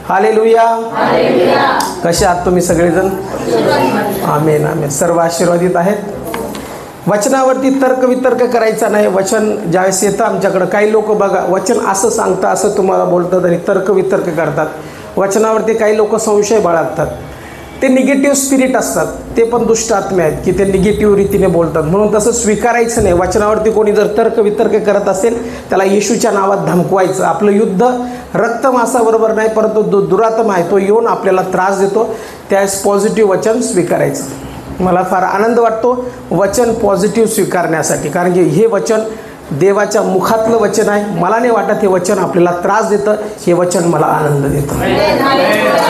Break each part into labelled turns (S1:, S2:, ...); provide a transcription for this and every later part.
S1: Hallelujah. कसे आहात तुम्ही सगळेजण? आमेन आमेन. सर्व आशीर्वादित आहेत. वचनावरती तर्क वितर्क करायचा नाही. वचन ज्यावेळेस येतं आमच्याकडं, काही लोक बघा वचन असं सांगतं असं तुम्हाला बोलतात आणि तर्क वितर्क करतात. वचनावरती काही लोक संशय बाळगतात. ते निगेटिव्ह स्पिरिट असतात, ते पण दुष्ट आत्मे आहेत की ते निगेटिव्ह रीतीने बोलतात. म्हणून तसं स्वीकारायचं नाही. वचनावरती कोणी जर तर्क वितर्क करत असेल त्याला येशूच्या नावात धमकवायचं. आपलं युद्ध रक्तमांसाबरोबर नाही, परंतु दुरात्मा आहे, तो येऊन आपल्याला त्रास देतो. त्यावेळेस पॉझिटिव्ह वचन स्वीकारायचं. मला फार आनंद वाटतो वचन पॉझिटिव्ह स्वीकारण्यासाठी, कारण की हे वचन देवाच्या मुखातलं वचन आहे. मला नाही वाटत हे वचन आपल्याला त्रास देतं. हे वचन मला आनंद देतं.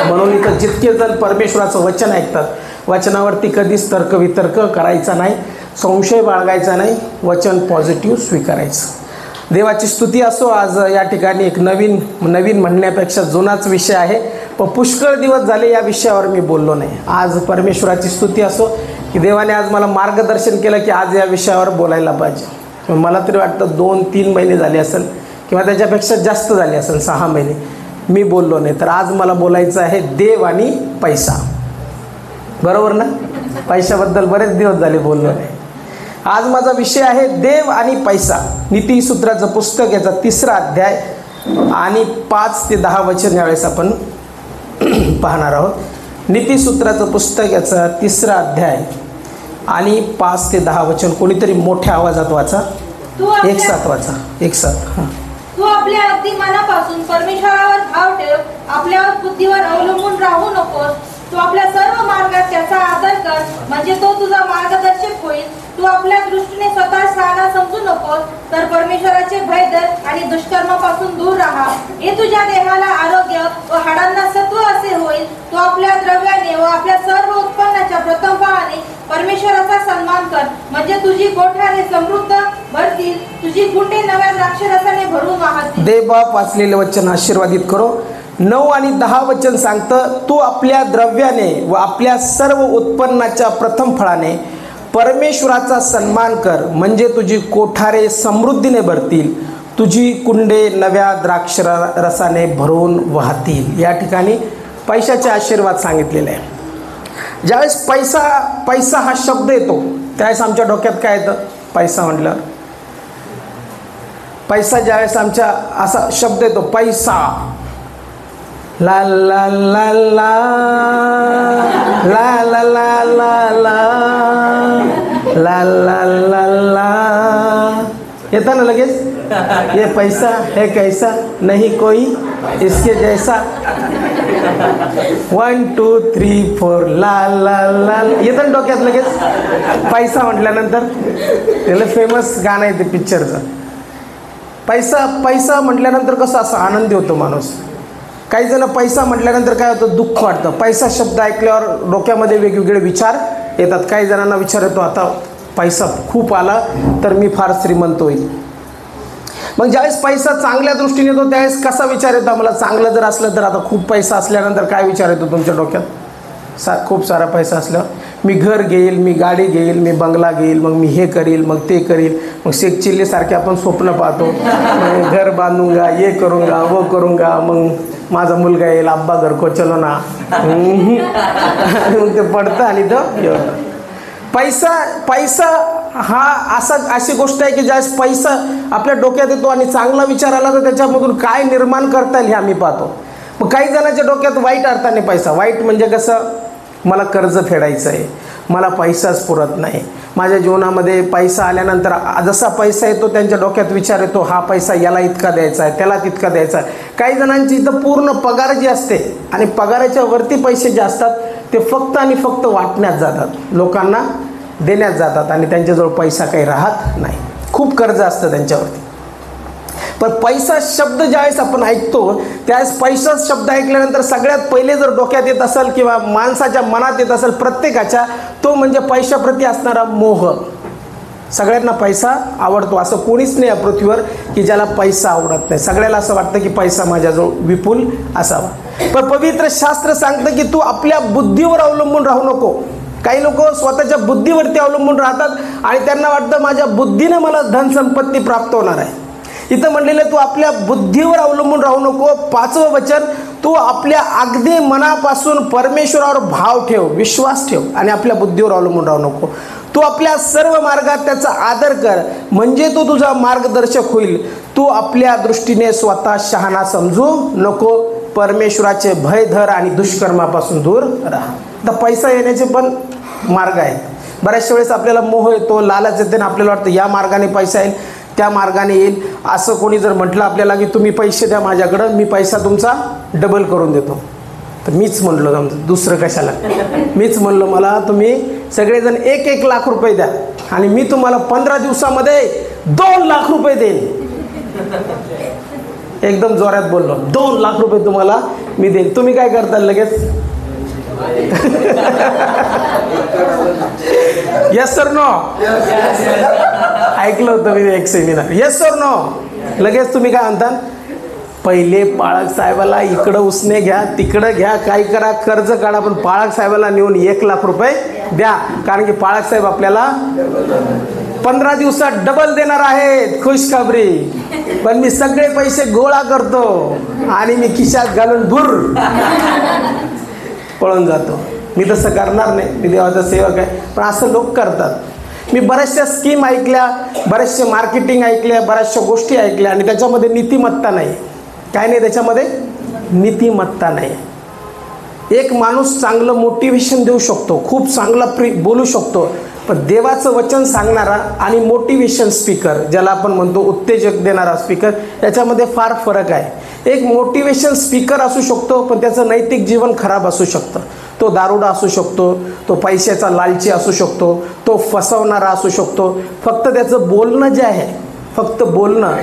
S1: म्हणून इथं जितके जण परमेश्वराचं वचन ऐकतात, वचनावरती कधीच तर्क वितर्क करायचा नाही, संशय बाळगायचा नाही, वचन पॉझिटिव्ह स्वीकारायचं. देवाची स्तुती असो. आज या ठिकाणी एक नवीन म्हणण्यापेक्षा जुनाच विषय आहे, पण पुष्कळ दिवस झाले या विषयावर मी बोललो नाही. आज परमेश्वराची स्तुती असो की देवाने आज मला मार्गदर्शन केलं की आज या विषयावर बोलायला पाहिजे. मला तरी वाटतं 2-3 महिने झाले असेल किंवा त्याच्यापेक्षा जास्त झाले असेल, 6 महिने मी बोललो नाही. तर आज मला बोलायचं आहे देव आणि पैसा. बरोबर ना? पैशाबद्दल बरेच दिवस झाले बोललो नाही. आज माझा विषय आहे देव आणि पैसा. नीतिसूत्राचं पुस्तक याचा 3रा अध्याय आणि 5 ते 10 वचन यावेळेस आपण पाहणार आहोत. नीतिसूत्राचं पुस्तक याचा 3रा अध्याय आणि 5 ते 10 वचन. कोणीतरी मोठ्या आवाजात वाचा. एक साथ वाचा. एक साथ.
S2: तू आपल्या अगदी मनापासून परमेश्वरावर भाव ठेव. आपल्यावर बुद्धीवर अवलंबून राहू नकोस. तू आपल्या सर्व मार्गात त्याचा आदर कर, म्हणजे तो तुझा मार्गदर्शक होईल. तू आपल्या दृष्टीने स्वतः शहाणा समजू नकोस, तर परमेश्वराचे भय धर आणि दुष्कर्मापासून दूर राहा. हे तुझ्या देहाला आरोग्य व हाडांना सत्व असे होईल. तू आपल्या द्रव्याने व आपल्या सर्व उत्पन्नाच्या प्रथम फळाने परमेश्वराचा सन्मान कर, म्हणजे तुझी कोठारे समृद्ध भरतील, तुझी कुंडे नव्या द्राक्षरसाने भरून वाहतील.
S1: देवबाप वाचलेले वचन आशीर्वादित करो. 9 आणि 10 वचन सांगतं, तू आपल्या द्रव्याने व आपल्या सर्व उत्पन्नाच्या प्रथम फळाने परमेश्वराचा सन्मान कर, म्हणजे तुझी कोठारे समृद्धीने भरतील, तुझी कुंडे नव्या द्राक्ष रसाने भरून वाहतील. या ठिकाणी पैशाचे आशीर्वाद सांगितलेले आहे. ज्यावेळेस पैसा हा शब्द येतो त्यावेळेस आमच्या डोक्यात काय येतं? पैसा म्हटल्यावर पैसा ज्यावेळेस आमच्या असा शब्द येतो पैसा, ला ला ला ला ला ला ला ला ला ला ला ला येतं ना लगेच. ये पैसा है कैसा नहीं कोई इसके जैसा. 1 2 3 4 ला ला ला येतं ना डोक्यात लगेच पैसा म्हटल्यानंतर. त्याला फेमस गाणं आहे ते पिक्चरचं. पैसा म्हटल्यानंतर कसं असं आनंदी होतो माणूस. काही जण पैसा म्हटल्यानंतर काय होतं? दुःख वाटतं. पैसा शब्द ऐकल्यावर डोक्यामध्ये वेगवेगळे विचार येतात. काही जणांना विचार येतो आता पैसा खूप आला तर मी फार श्रीमंत होईल. मग ज्यावेळेस पैसा चांगल्या दृष्टीने येतो त्यावेळेस कसा विचार येतो आम्हाला? चांगलं जर असलं तर आता खूप पैसा असल्यानंतर काय विचार येतो तुमच्या डोक्यात? खूप सारा पैसा असल्यावर मी घर घेईल, मी गाडी घेईल, मी बंगला घेईल, मग मी हे करील, मग ते करील. मग शेख चिल्लीसारखे आपण स्वप्न पाहतो, घर बांधूंगा, ये करूंगा, वो करूंगा, मग माझा मुलगा येईल, अब्बा घर को चलो ना. मग ते पडतं आणि तो पैसा हा अशी गोष्ट आहे की ज्यावेळेस पैसा आपल्या डोक्यात येतो आणि चांगला विचार आला तर त्याच्यामधून काय निर्माण करता येईल हे आम्ही पाहतो. मग काही जणांच्या डोक्यात वाईट अर्थाने पैसा. वाईट म्हणजे कसं? मला कर्ज फेडायचं आहे, मला पैसाच पुरत नाही, माझ्या जीवनामध्ये पैसा आल्यानंतर जसा पैसा येतो त्यांच्या डोक्यात विचार येतो हा पैसा याला इतका द्यायचा आहे, त्याला तितका द्यायचा आहे. काही जणांची इथं पूर्ण पगार जी असते आणि पगाराच्या वरती पैसे जे असतात ते फक्त आणि फक्त वाटण्यात जातात, लोकांना देण्यात जातात आणि त्यांच्याजवळ पैसा काही राहत नाही. खूप कर्ज असतं त्यांच्यावरती. पण पैसा शब्द ज्यावेळेस आपण ऐकतो त्यावेळेस पैसा शब्द ऐकल्यानंतर सगळ्यात पहिले जर डोक्यात येत असेल किंवा माणसाच्या मनात येत असेल प्रत्येकाच्या, तो म्हणजे पैशाप्रती असणारा मोह. सगळ्यांना पैसा आवडतो, असं कोणीच नाही या पृथ्वीवर की ज्याला पैसा आवडत नाही. सगळ्याला असं वाटतं की पैसा माझ्याजवळ विपुल असावा. पण पवित्र शास्त्र सांगतं की तू आपल्या बुद्धीवर अवलंबून राहू नको. काही लोक स्वतःच्या बुद्धीवरती अवलंबून राहतात आणि त्यांना वाटतं माझ्या बुद्धीने मला धनसंपत्ती प्राप्त होणार आहे. इथं म्हणलेलं तू आपल्या बुद्धीवर अवलंबून राहू नको. 5वं वचन, तू आपल्या अगदी मनापासून परमेश्वरावर भाव ठेव, विश्वास ठेव आणि आपल्या बुद्धीवर अवलंबून राहू नको. तू आपल्या सर्व मार्गात त्याचा आदर कर, म्हणजे तो तुझा मार्गदर्शक होईल. तू आपल्या दृष्टीने स्वतः शहाणा समजू नको. परमेश्वराचे भय धर आणि दुष्कर्मापासून दूर राहा. तर पैसा येण्याचे पण मार्ग आहेत. बऱ्याचशा वेळेस आपल्याला मोह येतो, लालच येते, आपल्याला वाटतं या मार्गाने पैसा येईल, त्या मार्गाने येईल. असं कोणी जर म्हटलं आपल्याला की तुम्ही पैसे द्या माझ्याकडं, मी पैसा तुमचा डबल करून देतो, तर मीच म्हणलो दुसरं कशाला. मीच म्हणलं मला तुम्ही सगळेजण 1-1 लाख रुपये द्या आणि मी तुम्हाला 15 दिवसामध्ये 2 लाख रुपये देईन. एकदम जोरात बोललो, 2 लाख रुपये तुम्हाला मी देईन. तुम्ही काय करता लगेच? Yes sir no? ऐकलं होतं मी एक सेमिनार. Yes sir no? लगेच तुम्ही काय म्हणता? पहिले पाळक साहेबाला इकडं उसने घ्या, तिकडं घ्या, काय करा, कर्ज काढा, पण पाळक साहेबाला नेऊन 1 लाख रुपये द्या, कारण की पाळक साहेब आपल्याला 15 दिवसात डबल देणार आहेत. खुशखबरी. पण मी सगळे पैसे गोळा करतो आणि मी खिशात घालून भुर पळून जातो. मी तसं करणार नाही, मी देवाचा सेवक आहे. पण असं लोक करतात. मी बऱ्याचशा स्कीम ऐकल्या, बरेचसे मार्केटिंग ऐकल्या, बऱ्याचशा गोष्टी ऐकल्या आणि त्याच्यामध्ये नीतिमत्ता नाही. काय नाही त्याच्यामध्ये? नीतिमत्ता नाही. एक माणूस चांगलं मोटिवेशन देऊ शकतो, खूप चांगला बोलू शकतो, पण देवाचं वचन सांगणारा आणि मोटिवेशन स्पीकर, ज्याला आपण म्हणतो उत्तेजक देणारा स्पीकर, याच्यामध्ये फार फरक आहे. एक मोटिवेशन स्पीकर असू शकतो, पण त्याचं नैतिक जीवन खराब असू शकतं. तो दारुडा असू शकतो, तो पैशाचा लालची असू शकतो, तो फसवणारा असू शकतो. फक्त त्याचं बोलणं जे आहे, फक्त बोलणं,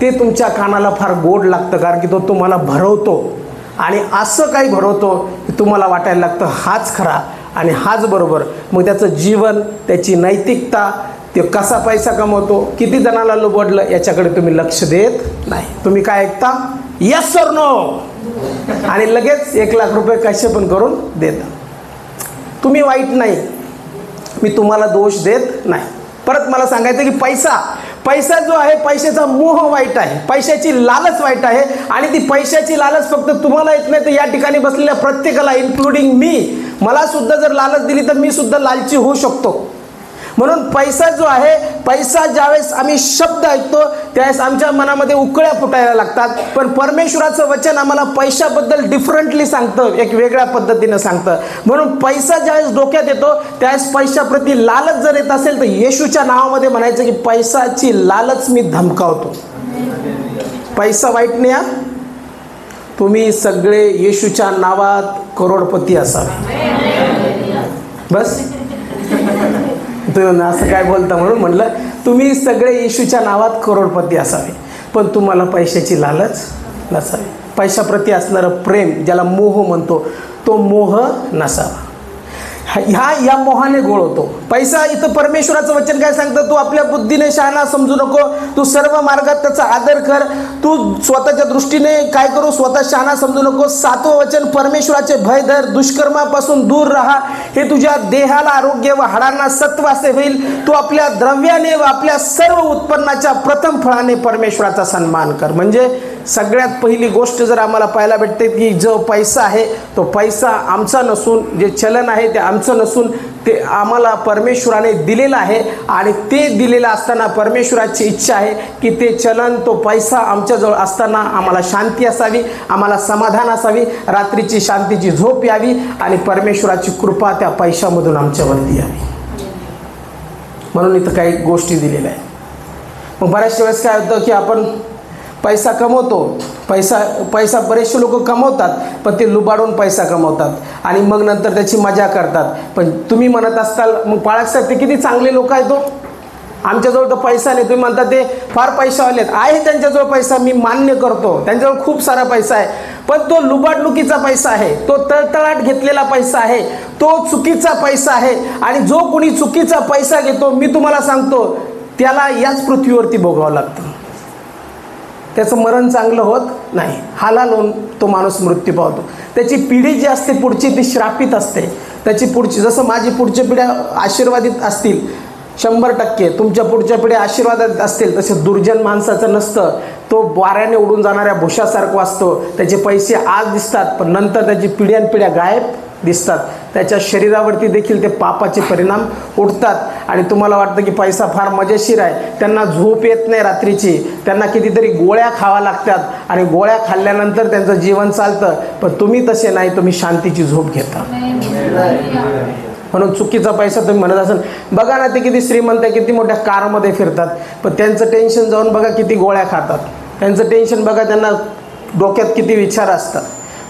S1: ते तुमच्या कानाला फार गोड लागतं, कारण की तो तुम्हाला भरवतो. आणि असं काही भरवतो की तुम्हाला वाटायला लागतं हाच खरा आणि हाच बरोबर. मग त्याचं जीवन, त्याची नैतिकता, ते कसा पैसा कमवतो, किती जणाला लुबडलं, याच्याकडे तुम्ही लक्ष देत नाही. तुम्ही काय ऐकता? यस सर नो, आणि लगेच 1 लाख रुपये कसे पण करून देता. तुम्ही वाईट नाही, मी तुम्हाला दोष देत नाही. परत मला सांगायचं की पैसा जो आहे, पैशाचा मोह वाईट आहे, पैशाची लालच वाईट आहे. आणि ती पैशाची लालच फक्त तुम्हाला येत नाही, तर या ठिकाणी बसलेल्या प्रत्येकाला, इन्क्लुडिंग मी, मला सुद्धा जर लालच दिली तर मी सुद्धा लालची होऊ शकतो. म्हणून पैसा जो आहे, पैसा ज्यावेळेस आम्ही शब्द ऐकतो त्यावेळेस आमच्या मनामध्ये उकळ्या फुटायला लागतात. पण परमेश्वराचं वचन आम्हाला पैशाबद्दल डिफरंटली सांगतं, एक वेगळ्या पद्धतीनं सांगतं. म्हणून पैसा ज्यावेळेस डोक्यात येतो त्यावेळेस पैशाप्रती लालच जर येत असेल तर येशूच्या नावामध्ये म्हणायचं की पैसाची लालच मी धमकावतो. पैसा वाईट नाही हा. तुम्ही सगळे येशूच्या नावात करोडपती असावे. बस तुम्ही असं काय बोलता म्हणून म्हणलं, तुम्ही सगळे येशूच्या नावात करोडपती असावे, पण तुम्हाला पैशाची लालच नसावी. पैशाप्रती असणारं प्रेम, ज्याला मोह म्हणतो, तो मोह नसावा. या मोहाने गोळ होतो पैसा. इथं परमेश्वराचं वचन काय सांगतं? तू आपल्या बुद्धीने शहाणा समजू नको, तू सर्व मार्गात त्याचा आदर कर. तू स्वतःच्या दृष्टीने काय करू, स्वतः शहाणा समजू नको. 7वं वचन, परमेश्वराचे भय धर, दुष्कर्मापासून दूर राहा. हे तुझ्या देहाला आरोग्य व हाडांना सत्व असे होईल. तू आपल्या द्रव्याने व आपल्या सर्व उत्पन्नाच्या प्रथम फळाने परमेश्वराचा सन्मान कर. म्हणजे सगळ्यात पहिली गोष्ट जर आम्हाला पाहायला भेटते की जो पैसा आहे तो पैसा आमचा नसून, जे चलन आहे ते आमचं नसून, ते आम्हाला परमेश्वराने दिलेलं आहे. आणि ते दिलेलं असताना परमेश्वराची इच्छा आहे की ते चलन, तो पैसा आमच्याजवळ असताना आम्हाला शांती असावी, आम्हाला समाधान असावी, रात्रीची शांतीची झोप यावी आणि परमेश्वराची कृपा त्या पैशामधून आमच्यावरती यावी. म्हणून इथं काही गोष्टी दिलेल्या आहेत. मग बऱ्याचशा वेळेस काय होतं की आपण पैसा कमवतो, पैसा बरेचसे लोक कमवतात, पण ते लुबाडून पैसा कमवतात आणि मग नंतर त्याची मजा करतात. पण तुम्ही म्हणत असताल मग बाळासाहेब ते किती चांगले लोक आहेत, तो आमच्याजवळ तर पैसा नाही. तुम्ही म्हणता ते फार पैशावाले आहे, त्यांच्याजवळ पैसा, मी मान्य करतो, त्यांच्याजवळ खूप सारा पैसा आहे, पण तो लुबाडणुकीचा पैसा आहे, तो तळतळाट घेतलेला पैसा आहे, तो चुकीचा पैसा आहे. आणि जो कोणी चुकीचा पैसा घेतो, मी तुम्हाला सांगतो, त्याला याच पृथ्वीवरती भोगावं लागतं. त्याचं मरण चांगलं होत नाही, हालाल होऊन तो माणूस मृत्यू पावतो. त्याची पिढी जी असते पुढची ती श्रापित असते. त्याची पुढची, जसं माझी पुढची पिढ्या आशीर्वादित असतील 100% तुमच्या पुढच्या पिढी आशीर्वादात असतील. तसे दुर्जन माणसाचं नसतं. तो वाऱ्याने उडून जाणाऱ्या भुशासारखा असतो. त्याचे पैसे आज दिसतात पण नंतर त्याची पिढ्यानपिढ्या गायब दिसतात. त्याच्या शरीरावरती देखील ते पापाचे परिणाम उठतात आणि तुम्हाला वाटतं की पैसा फार मजेशीर आहे. त्यांना झोप येत नाही रात्रीची. त्यांना कितीतरी गोळ्या खावा लागतात आणि गोळ्या खाल्ल्यानंतर त्यांचं जीवन चालतं. पण तुम्ही तसे नाही, तुम्ही शांतीची झोप घेता. म्हणून चुकीचा पैसा तुम्ही म्हणत असाल. बघा ना ते किती श्रीमंत आहे, किती मोठ्या कारमध्ये फिरतात, पण त्यांचं टेन्शन जाऊन बघा किती गोळ्या खातात. त्यांचं टेन्शन बघा, त्यांना डोक्यात किती विचार असतात,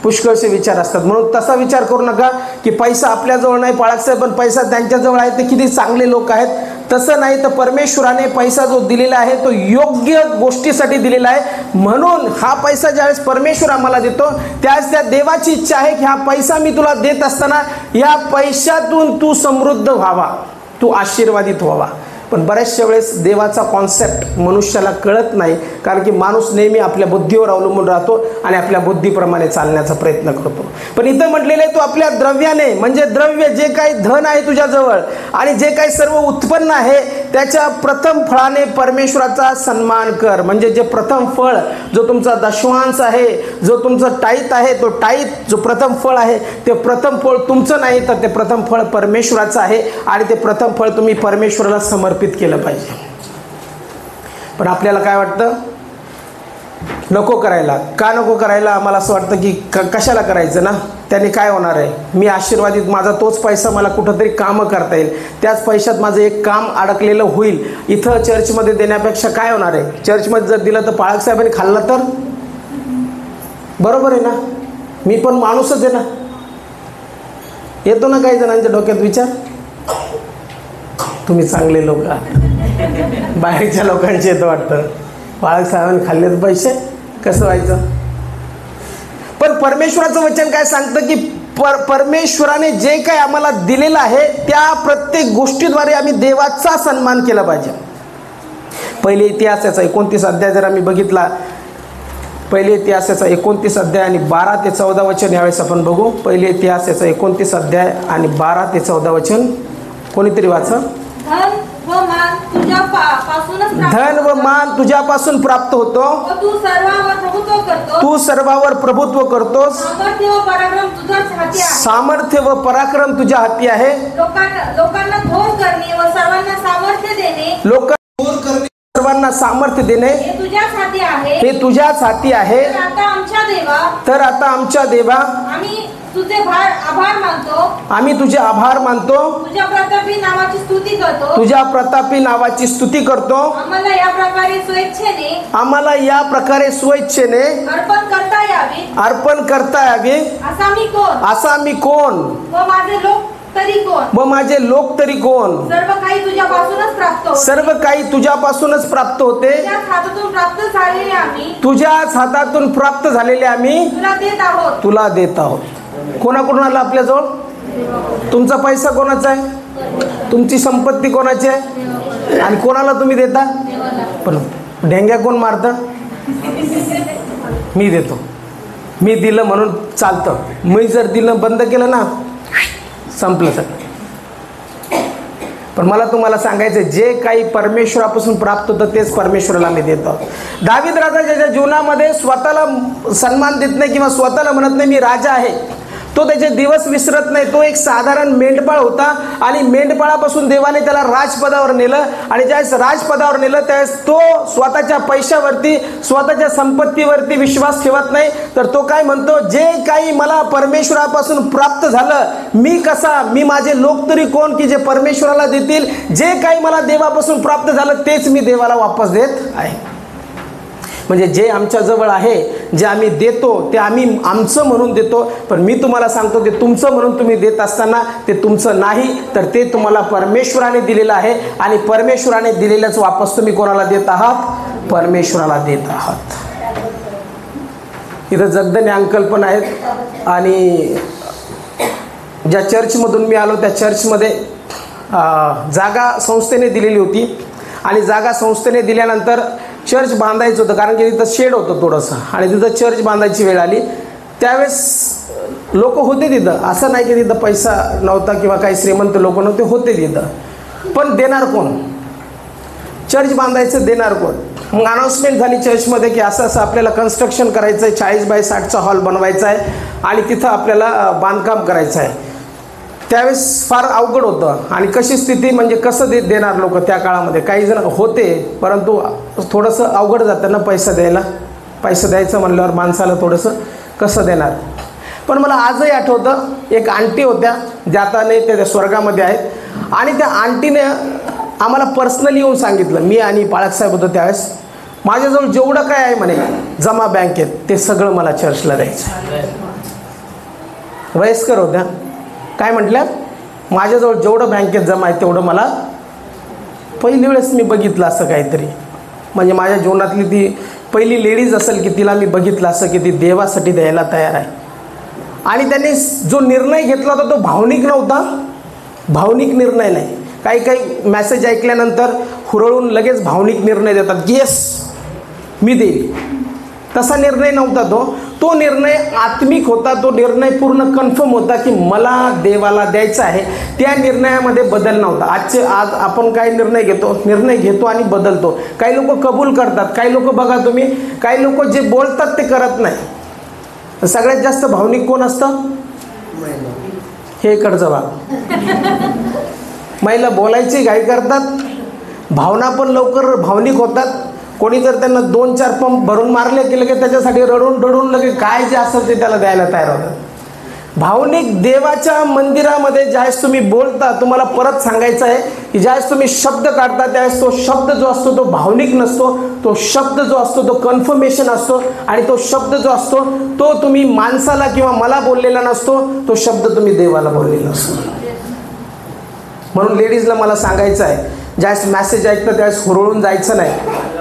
S1: पुष्कळसे विचार असतात. म्हणून तसा विचार करू नका की पैसा आपल्याजवळ नाही बाळासाहेब, पण पैसा त्यांच्याजवळ आहे, ते किती चांगले लोक आहेत. तसं नाही. तर परमेश्वराने पैसा जो दिलेला आहे तो योग्य गोष्टीसाठी दिलेला आहे. म्हणून हा पैसा ज्यावेळेस परमेश्वर आम्हाला देतो त्यावेळेस त्या देवाची इच्छा आहे की हा पैसा मी तुला देत असताना या पैशातून तू समृद्ध व्हावा, तू आशीर्वादित व्हावा. पण बऱ्याचशा वेळेस देवाचा कॉन्सेप्ट मनुष्याला कळत नाही, कारण की माणूस नेहमी आपल्या बुद्धीवर अवलंबून राहतो आणि आपल्या बुद्धीप्रमाणे चालण्याचा प्रयत्न करतो. पण इथं म्हटलेलं आहे तू आपल्या द्रव्याने, म्हणजे द्रव्य जे काही धन आहे तुझ्याजवळ आणि जे काही सर्व उत्पन्न आहे त्याच्या प्रथम फळाने परमेश्वराचा सन्मान कर. म्हणजे जे प्रथम फळ, जो तुमचा दशमांश आहे, जो तुमचा टाईत आहे, तो टाईत जो प्रथम फळ आहे ते प्रथम फळ तुमचं नाही, तर ते प्रथम फळ परमेश्वराचं आहे आणि ते प्रथम फळ तुम्ही परमेश्वराला समर्पित केलं पाहिजे. पण आपल्याला काय वाटतं, नको करायला. का नको करायला? आम्हाला असं वाटतं की कशाला करायचं ना, त्याने काय होणार आहे, मी आशीर्वादित, माझा तोच पैसा मला कुठंतरी कामं करता येईल, त्याच पैशात माझं एक काम अडकलेलं होईल. इथं चर्चमध्ये देण्यापेक्षा काय होणार आहे, चर्चमध्ये जर दिलं तर पाळक साहेबांनी खाल्लं तर बरोबर आहे ना. मी पण माणूसच आहे ना. येतो ना काही जणांच्या डोक्यात विचार, तुम्ही चांगले लोक आहात, बाहेरच्या लोकांचे येतं वाटतं बाळक साहेबांनी खाल्ले तर पैसे कसं व्हायचं. पण परमेश्वराचं वचन काय सांगतं की परमेश्वराने जे काही आम्हाला दिलेलं आहे त्या प्रत्येक गोष्टीद्वारे आम्ही देवाचा सन्मान केला पाहिजे. पहिले इतिहासाचा 29 अध्याय जर आम्ही बघितला, पहिले इतिहासाचा 29 अध्याय आणि 12 ते 14 वचन यावेळेस आपण बघू. पहिले इतिहासाचा 29 अध्याय आणि 12 ते 14 वचन कोणीतरी वाचा. धन व मान तुझ्यापासून प्राप्त होतो, तू सर्वावर प्रभुत्व करतोस, सामर्थ्य व पराक्रम तुझ्या हाती आहे.
S2: लोकांना थोर करणे व सर्वांना सामर्थ्य देणे,
S1: सर्वांना सामर्थ्य देणे
S2: हे तुझ्याच हाती आहे,
S1: हे तुझ्याच हाती आहे.
S2: तर आता आमच्या देवा आम्ही तुझे आभार मानतो,
S1: आम्ही तुझे आभार मानतो,
S2: तुझ्या प्रतापी नावाची स्तुती करतो,
S1: तुझ्या प्रतापी नावाची स्तुती करतो.
S2: आम्हाला या प्रकारे स्वेच्छेने अर्पण करता यावे. असा मी कोण व माझे लोक तरी कोण. सर्व काही तुझ्यापासूनच प्राप्त होते, तुझ्याच हातातून प्राप्त झालेले आम्ही तुला देत आहोत. कोणाकडून आला आपल्याजवळ? तुमचा पैसा कोणाचा आहे? तुमची संपत्ती कोणाची आहे? आणि कोणाला तुम्ही देता? पण ढेंग्या कोण मारतं? मी देतो, मी दिलं म्हणून चालतं. मी जर दिलं बंद केलं ना, संपलं सगळं. पण मला तुम्हाला सांगायचं, जे काही परमेश्वरापासून प्राप्त होतं तेच परमेश्वराला आम्ही देतो. दावीद राजा ज्याच्या जीवनामध्ये स्वतःला सन्मान देत नाही किंवा स्वतःला म्हणत नाही मी राजा आहे, तो त्याचे दिवस विसरत नाही. तो एक साधारण मेंढपाळ होता आणि मेंढपाळापासून देवाने त्याला राजपदावर नेलं आणि ज्यावेळेस राजपदावर नेलं त्यावेळेस तो स्वतःच्या पैशावरती, स्वतःच्या संपत्तीवरती विश्वास ठेवत नाही, तर तो काय म्हणतो, जे काही मला परमेश्वरापासून प्राप्त झालं, मी माझे लोक तरी कोण की जे परमेश्वराला देतील. जे काही मला देवापासून प्राप्त झालं तेच मी देवाला वापस देत आहे. म्हणजे जे आमच्या जवळ आहे, जे आम्ही देतो ते आम्ही आमचं म्हणून देतो. पण मी तुम्हाला सांगतो, ते तुमचं म्हणून तुम्ही देत असताना ते तुमचं नाही, तर ते तुम्हाला परमेश्वराने दिलेलं आहे आणि परमेश्वराने दिलेलंच वापस तुम्ही कोणाला देत आहात? परमेश्वराला देत आहात. इथं जगदने अंकल पण आहेत आणि ज्या चर्चमधून मी आलो त्या चर्चमध्ये जागा संस्थेने दिलेली होती आणि जागा संस्थेने दिल्यानंतर चर्च बांधायचं होतं, कारण की तिथं शेड होतं थोडंसं आणि तिथं चर्च बांधायची वेळ आली. त्यावेळेस लोक होते तिथं, असं नाही की तिथं पैसा नव्हता किंवा काही श्रीमंत लोक नव्हते, होते तिथं.
S1: पण देणार कोण? चर्च बांधायचं, देणार कोण? मग अनाऊन्समेंट झाली चर्चमध्ये की असं असं आपल्याला कन्स्ट्रक्शन करायचं आहे, 40x60चा हॉल बनवायचा आहे आणि तिथं आपल्याला बांधकाम करायचं आहे. त्यावेळेस फार अवघड होतं. आणि कशी स्थिती म्हणजे कसं देणार लोक त्या काळामध्ये? काही जण होते, परंतु थोडंसं अवघड जातं ना पैसा द्यायला. पैसा द्यायचं म्हणल्यावर माणसाला थोडंसं कसं देणार. पण मला आजही आठवतं, एक आंटी होत्या, ज्या आता नाही, त्या स्वर्गामध्ये आहेत. आणि त्या आंटीने आम्हाला पर्सनली येऊन सांगितलं, मी आणि बाळासाहेब होतो त्यावेळेस, माझ्याजवळ जेवढं काय आहे म्हणे जमा बँकेत, ते सगळं मला चर्चला द्यायचं. वयस्कर होत्या. काय म्हटल्या? माझ्याजवळ जेवढं बँकेत जमा आहे तेवढं मला. पहिली वेळेस मी बघितलं असं काहीतरी, म्हणजे माझ्या जीवनातली ती पहिली लेडीज असेल की तिला मी बघितलं असं की ती देवासाठी द्यायला तयार आहे. आणि त्यांनी जो निर्णय घेतला होता तो भावनिक नव्हता. भावनिक निर्णय नाही. काही काही मॅसेज ऐकल्यानंतर हुरळून लगेच भावनिक निर्णय देतात, येस मी देईल. तसा निर्णय नव्हता तो निर्णय आत्मिक होता. तो निर्णय पूर्ण कन्फर्म होता की मला देवाला द्यायचं आहे. त्या निर्णयामध्ये बदल नव्हता. आज आपण काय निर्णय घेतो आणि बदलतो. काही लोक कबूल करतात, काही लोक बघा तुम्ही, काही लोक जे बोलतात ते करत नाही. सगळ्यात जास्त भावनिक कोण असतं? हे इकडचं भाग. महिला बोलायची घाई करतात, भावना पण लवकर भावनिक होतात. कोणी जर त्यांना 2-4 पंप भरून मारले की लगेच त्याच्यासाठी रडून लगे काय जे असेल ते त्याला द्यायला तयार होतात. भावनिक देवाच्या मंदिरामध्ये ज्यावेळेस तुम्ही बोलता, तुम्हाला परत सांगायचं आहे की ज्यावेळेस तुम्ही शब्द काढता त्यावेळेस तो शब्द जो असतो तो भावनिक नसतो. तो शब्द जो असतो तो कन्फर्मेशन असतो. आणि तो शब्द जो असतो तो तुम्ही माणसाला किंवा मला बोललेला नसतो. तो शब्द तुम्ही देवाला बोललेला असतो. म्हणून लेडीजला मला सांगायचं आहे, ज्यावेळेस मॅसेज ऐकतं त्यावेळेस हुरळून जायचं नाही.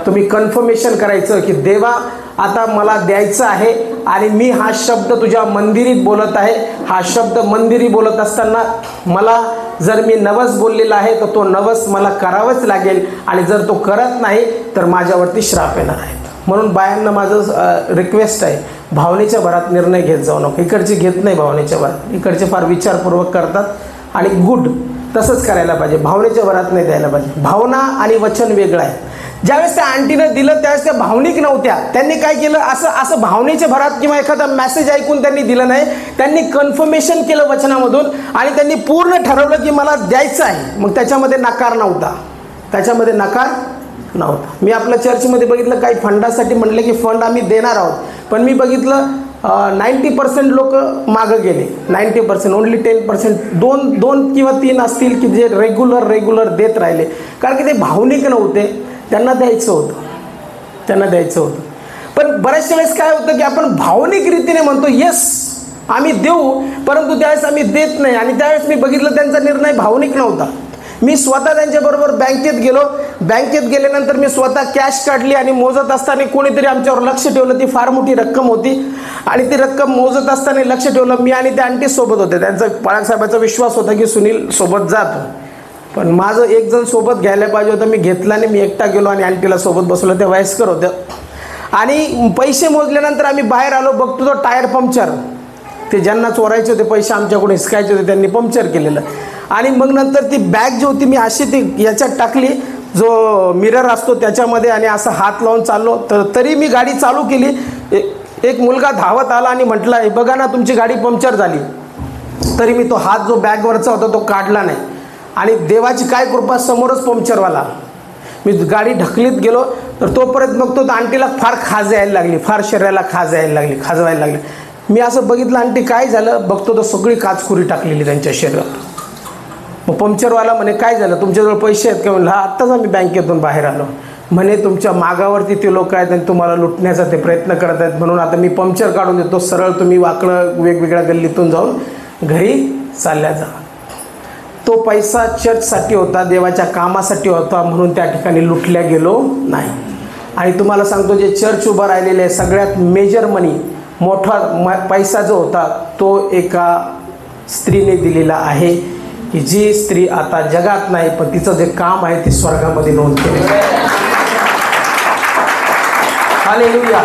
S1: तुम्ही कन्फर्मेशन करायचं की देवा आता मला द्यायचं आहे आणि मी हा शब्द तुझ्या मंदिरीत बोलत आहे. हा शब्द मंदिरी बोलत असताना मला जर मी नवस बोललेला आहे तर तो नवस मला करावाच लागेल. आणि जर तो करत नाही तर माझ्यावरती श्राप येणार आहे. म्हणून बायांना माझं रिक्वेस्ट आहे, भावनेच्या भरात निर्णय घेत जाऊ नको. इकडचे घेत नाही भावनेच्या भरात, इकडचे फार विचारपूर्वक करतात आणि गुड तसंच करायला पाहिजे. भावनेच्या भरात नाही द्यायला पाहिजे. भावना आणि वचन वेगळं आहे. ज्यावेळेस त्या आंटीनं दिलं त्यावेळेस त्या भावनिक नव्हत्या. त्यांनी काय केलं, असं भावनेच्या भरात किंवा एखादा मेसेज ऐकून त्यांनी दिलं नाही. त्यांनी कन्फर्मेशन केलं वचनामधून आणि त्यांनी पूर्ण ठरवलं की मला द्यायचं आहे. मग त्याच्यामध्ये नकार नव्हता. मी आपल्या चर्चमध्ये बघितलं, काही फंडासाठी म्हटलं की फंड आम्ही देणार आहोत, पण मी बघितलं 90% लोक मागं गेले. 90%, ओन्ली 10%, 2 किंवा 3 असतील की जे रेग्युलर देत राहिले. कारण की ते भावनिक नव्हते, त्यांना द्यायचं होतं. पण बऱ्याचशा वेळेस काय होतं की आपण भावनिक रीतीने म्हणतो येस आम्ही देऊ, परंतु त्यावेळेस आम्ही देत नाही. आणि त्यावेळेस मी बघितलं त्यांचा निर्णय भावनिक नव्हता. मी स्वतः त्यांच्याबरोबर बँकेत गेलो. बँकेत गेल्यानंतर मी स्वतः कॅश काढली आणि मोजत असताना कोणीतरी आमच्यावर लक्ष ठेवलं. ती फार मोठी रक्कम होती आणि ती रक्कम मोजत असताना लक्ष ठेवलं. मी आणि त्या आंटी सोबत होते. त्यांचा बाळासाहेबांचा विश्वास होता की सुनील सोबत जातो, पण माझं एक जण सोबत घ्यायला पाहिजे होतं. मी घेतला आणि मी एकटा गेलो आणि आंटीला सोबत बसवलं. त्या वयस्कर होत्या. आणि पैसे मोजल्यानंतर आम्ही बाहेर आलो. बघतो तो टायर पंक्चर. ते ज्यांना चोरायचे होते पैसे, आमच्याकडून हिसकायचे होते, त्यांनी पंक्चर केलेलं. आणि मग नंतर ती बॅग जी होती मी अशी ती याच्यात टाकली, जो मिरर असतो त्याच्यामध्ये, आणि असं हात लावून चाललो. तरी मी गाडी चालू केली. एक मुलगा धावत आला आणि म्हटला, हे बघा ना तुमची गाडी पंक्चर झाली. तरी मी तो हात जो बॅगवरचा होता तो काढला नाही. आणि देवाची काय कृपा, समोरच पंक्चरवाला. मी गाडी ढकलीत गेलो तर तोपर्यंत बघतो तर आंटीला फार खाज यायला लागली, फार शरीराला खाजवायला लागली. मी असं बघितलं, आंटी काय झालं, बघतो तर सगळी काचकुरी टाकलेली त्यांच्या शरीरात. मग पंक्चरवाला म्हणे काय झालं, तुमच्याजवळ पैसे आहेत का? म्हणलं हा, आत्ताच आम्ही बँकेतून बाहेर आलो. म्हणे तुमच्या मागावरती ते लोक आहेत आणि तुम्हाला लुटण्याचा ते प्रयत्न करत आहेत, म्हणून आता मी पंक्चर काढून देतो, सरळ तुम्ही वाकडं वेगवेगळ्या गल्लीतून जाऊन घरी चालल्या जा. तो पैसा चर्चसाठी होता, देवाच्या कामासाठी होता, म्हणून त्या ठिकाणी लुटल्या गेलो नाही. आणि तुम्हाला सांगतो, जे चर्च उभं राहिलेले आहे सगळ्यात मेजर मनी, मोठा पैसा जो होता तो एका स्त्रीने दिलेला आहे, की जी स्त्री आता जगात नाही, पण तिचं जे काम आहे ते स्वर्गामध्ये नोंद केले. हालेलुया.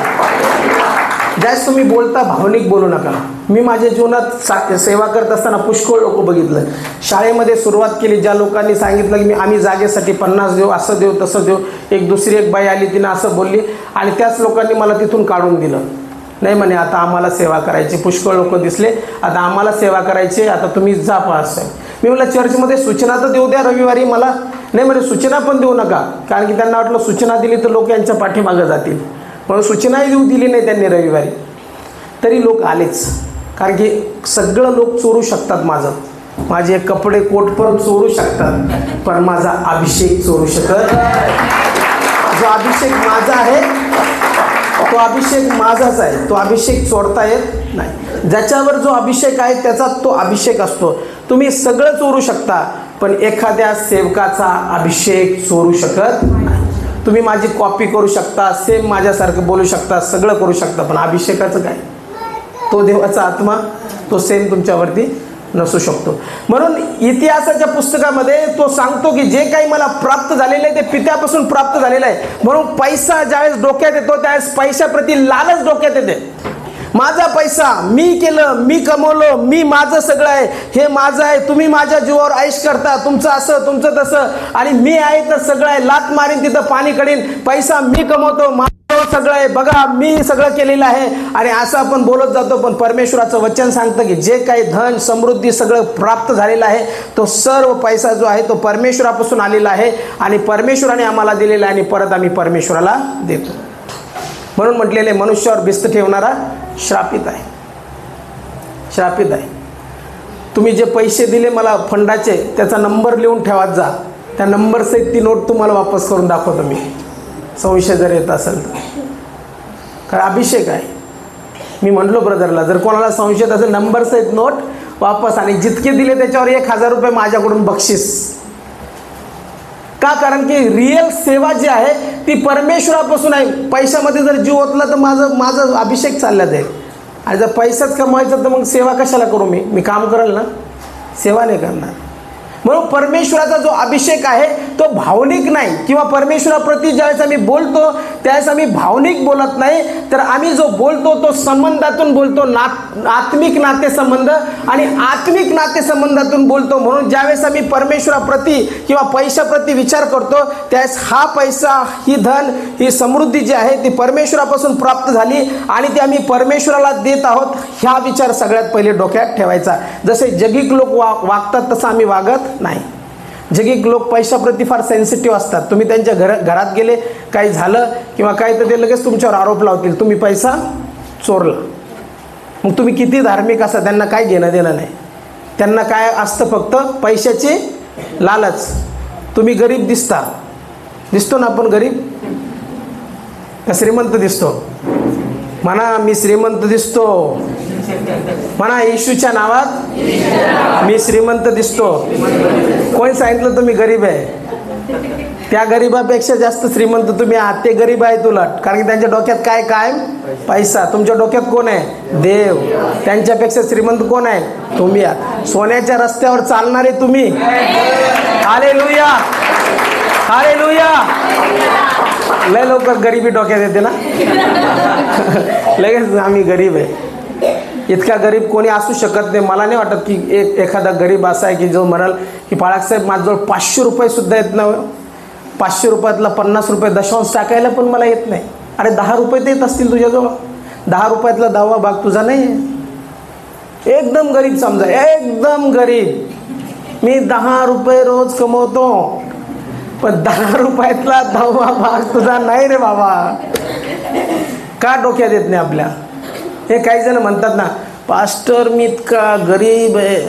S1: ज्यावेळेस तुम्ही बोलता भावनिक बोलू नका. मी माझ्या जीवनात सेवा करत असताना पुष्कळ लोक बघितलं. शाळेमध्ये सुरुवात केली, ज्या लोकांनी सांगितलं की आम्ही जागेसाठी 50 देऊ, असं देऊ तसं देऊ. एक बाई आली, तिनं असं बोलली आणि त्याच लोकांनी मला तिथून काढून दिलं. नाही म्हणे आता आम्हाला सेवा करायची. पुष्कळ लोक दिसले, आता आम्हाला सेवा करायची, आता तुम्ही जा पास. मी म्हटलं चर्चमध्ये सूचना तर देऊ द्या रविवारी मला. नाही म्हणे सूचना पण देऊ नका, कारण की त्यांना वाटलं सूचना दिली तर लोक यांच्या पाठीमागं जातील, म्हणून सूचनाही देऊ दिली नाही त्यांनी रविवारी. तरी लोक आलेच, कारण की सगळं लोक चोरू शकतात. माझे कपडे कोट पण चोरू शकतात, पण माझा अभिषेक चोरू शकत. जो अभिषेक माझा आहे तो अभिषेक माझाच आहे, तो अभिषेक चोरता येत नाही. ज्याच्यावर जो अभिषेक आहे त्याचा तो अभिषेक असतो. तुम्ही सगळं चोरू शकता, पण एखाद्या सेवकाचा अभिषेक चोरू शकत नाही. तुम्ही माझी कॉपी करू शकता, सेम माझ्यासारखं बोलू शकता, सगळं करू शकता, पण अभिषेकाचं काय? तो देवाचा आत्मा तो सेम तुमच्यावरती नसू शकतो. म्हणून इतिहासाच्या पुस्तकामध्ये तो सांगतो की जे काही मला प्राप्त झालेलं आहे ते पित्यापासून प्राप्त झालेलं आहे. म्हणून पैसा ज्यावेळेस डोक्यात येतो त्यावेळेस पैशाप्रती लालच डोक्यात येते. माझा पैसा मी केलं, मी कमवलं, मी माझं सगळं आहे, हे माझं आहे, तुम्ही माझ्या जीवावर ऐश करता, तुमचं असं तुमचं तसं, आणि मी आहे तर सगळं आहे, लात मारीन तिथं पाणी कडीन, पैसा मी कमवतो, माझं सगळं आहे, बघा मी सगळं केलेलं आहे. आणि असं आपण बोलत जातो. पण परमेश्वराचं वचन सांगतं की जे काही धन समृद्धी सगळं प्राप्त झालेलं आहे तो सर्व पैसा जो आहे तो परमेश्वरापासून आलेला आहे आणि परमेश्वराने आम्हाला दिलेला आहे आणि परत आम्ही परमेश्वराला देतो. म्हणून म्हटलेले मनुष्यावर भिस्त ठेवणारा श्रापित आहे, श्रापित आहे. तुम्ही जे पैसे दिले मला फंडाचे त्याचा नंबर लिहून ठेवत जा, त्या नंबर सहित ती नोट तुम्हाला वापस करून दाखवतो मी, संशय जर येत असेल तर. कारण अभिषेक आहे. मी म्हटलो ब्रदरला जर कोणाला संशय असेल नंबर सहित नोट वापस, आणि जितके दिले त्याच्यावर 1000 रुपये माझ्याकडून बक्षीस. का? कारण की रिअल सेवा जी आहे ती परमेश्वरापासून आहे. पैशामध्ये जर जीव ओतला तर माझं अभिषेक चालला जाईल. आणि जर पैसाच कमवायचा तर मग सेवा कशाला करू? मी काम करेल ना, सेवा नाही करणार. म्हणून परमेश्वराचा जो अभिषेक आहे तो भावनिक नाही, किंवा परमेश्वराप्रती ज्यावेळेस आम्ही बोलतो त्यावेळेस आम्ही भावनिक बोलत नाही, तर आम्ही जो बोलतो तो संबंधातून बोलतो, आत्मिक नातेसंबंध आणि आत्मिक नातेसंबंधातून बोलतो. म्हणून ज्यावेळेस आम्ही परमेश्वराप्रती किंवा पैशाप्रती विचार करतो त्यावेळेस हा पैसा, ही धन, ही समृद्धी जी आहे ती परमेश्वरापासून प्राप्त झाली आणि ती आम्ही परमेश्वराला देत आहोत, ह्या विचार सगळ्यात पहिले डोक्यात ठेवायचा. जसे जगिक लोक वागतात तसं आम्ही वागत नाही. जगिक लोक पैशाप्रती फार सेन्सिटिव्ह असतात. तुम्ही त्यांच्या घरात गेले, काही झालं किंवा काही तर ते लगेच तुमच्यावर आरोप लावतील, तुम्ही पैसा चोरला. मग तुम्ही किती धार्मिक असा, त्यांना काय घेणं देणं नाही. त्यांना काय असतं? फक्त पैशाची लालच. तुम्ही गरीब दिसतो ना, आपण गरीब का श्रीमंत दिसतो? म्हणा मी श्रीमंत दिसतो, म्हणा येशूच्या नावात मी श्रीमंत दिसतो. कोणी सांगितलं तुम्ही गरीब आहे? त्या गरीबापेक्षा जास्त श्रीमंत तुम्ही आहात. ते गरीब आहेत उलट, कारण की त्यांच्या डोक्यात काय कायम पैसा. तुमच्या डोक्यात कोण आहे? देव. त्यांच्यापेक्षा श्रीमंत कोण आहे? तुम्ही आहात. सोन्याच्या रस्त्यावर चालणारे तुम्ही. Hallelujah, hallelujah. लय लवकर गरिबी डोक्यात येते ना, लगेच आम्ही गरीब आहे. इतका गरीब कोणी असू शकत नाही. मला नाही वाटत की एखादा गरीब असा आहे की जो म्हणाल की बाळासाहेब माझ्याजवळ 500 रुपये सुद्धा येत नाही. 500 रुपयातला 50 रुपये दशांश टाकायला पण मला येत नाही. अरे 10 रुपये तर येत असतील तुझ्याजवळ. 10 रुपयातला 10वा भाग तुझा नाही आहे. एकदम गरीब समजा, एकदम गरीब. मी 10 रुपये रोज कमवतो, पण 10 रुपयातला 10वा भाग तुझा नाही रे बाबा. का डोक्यात येत नाही आपल्या? हे काही जण म्हणतात ना, पास्टर मी इतका गरीब आहे,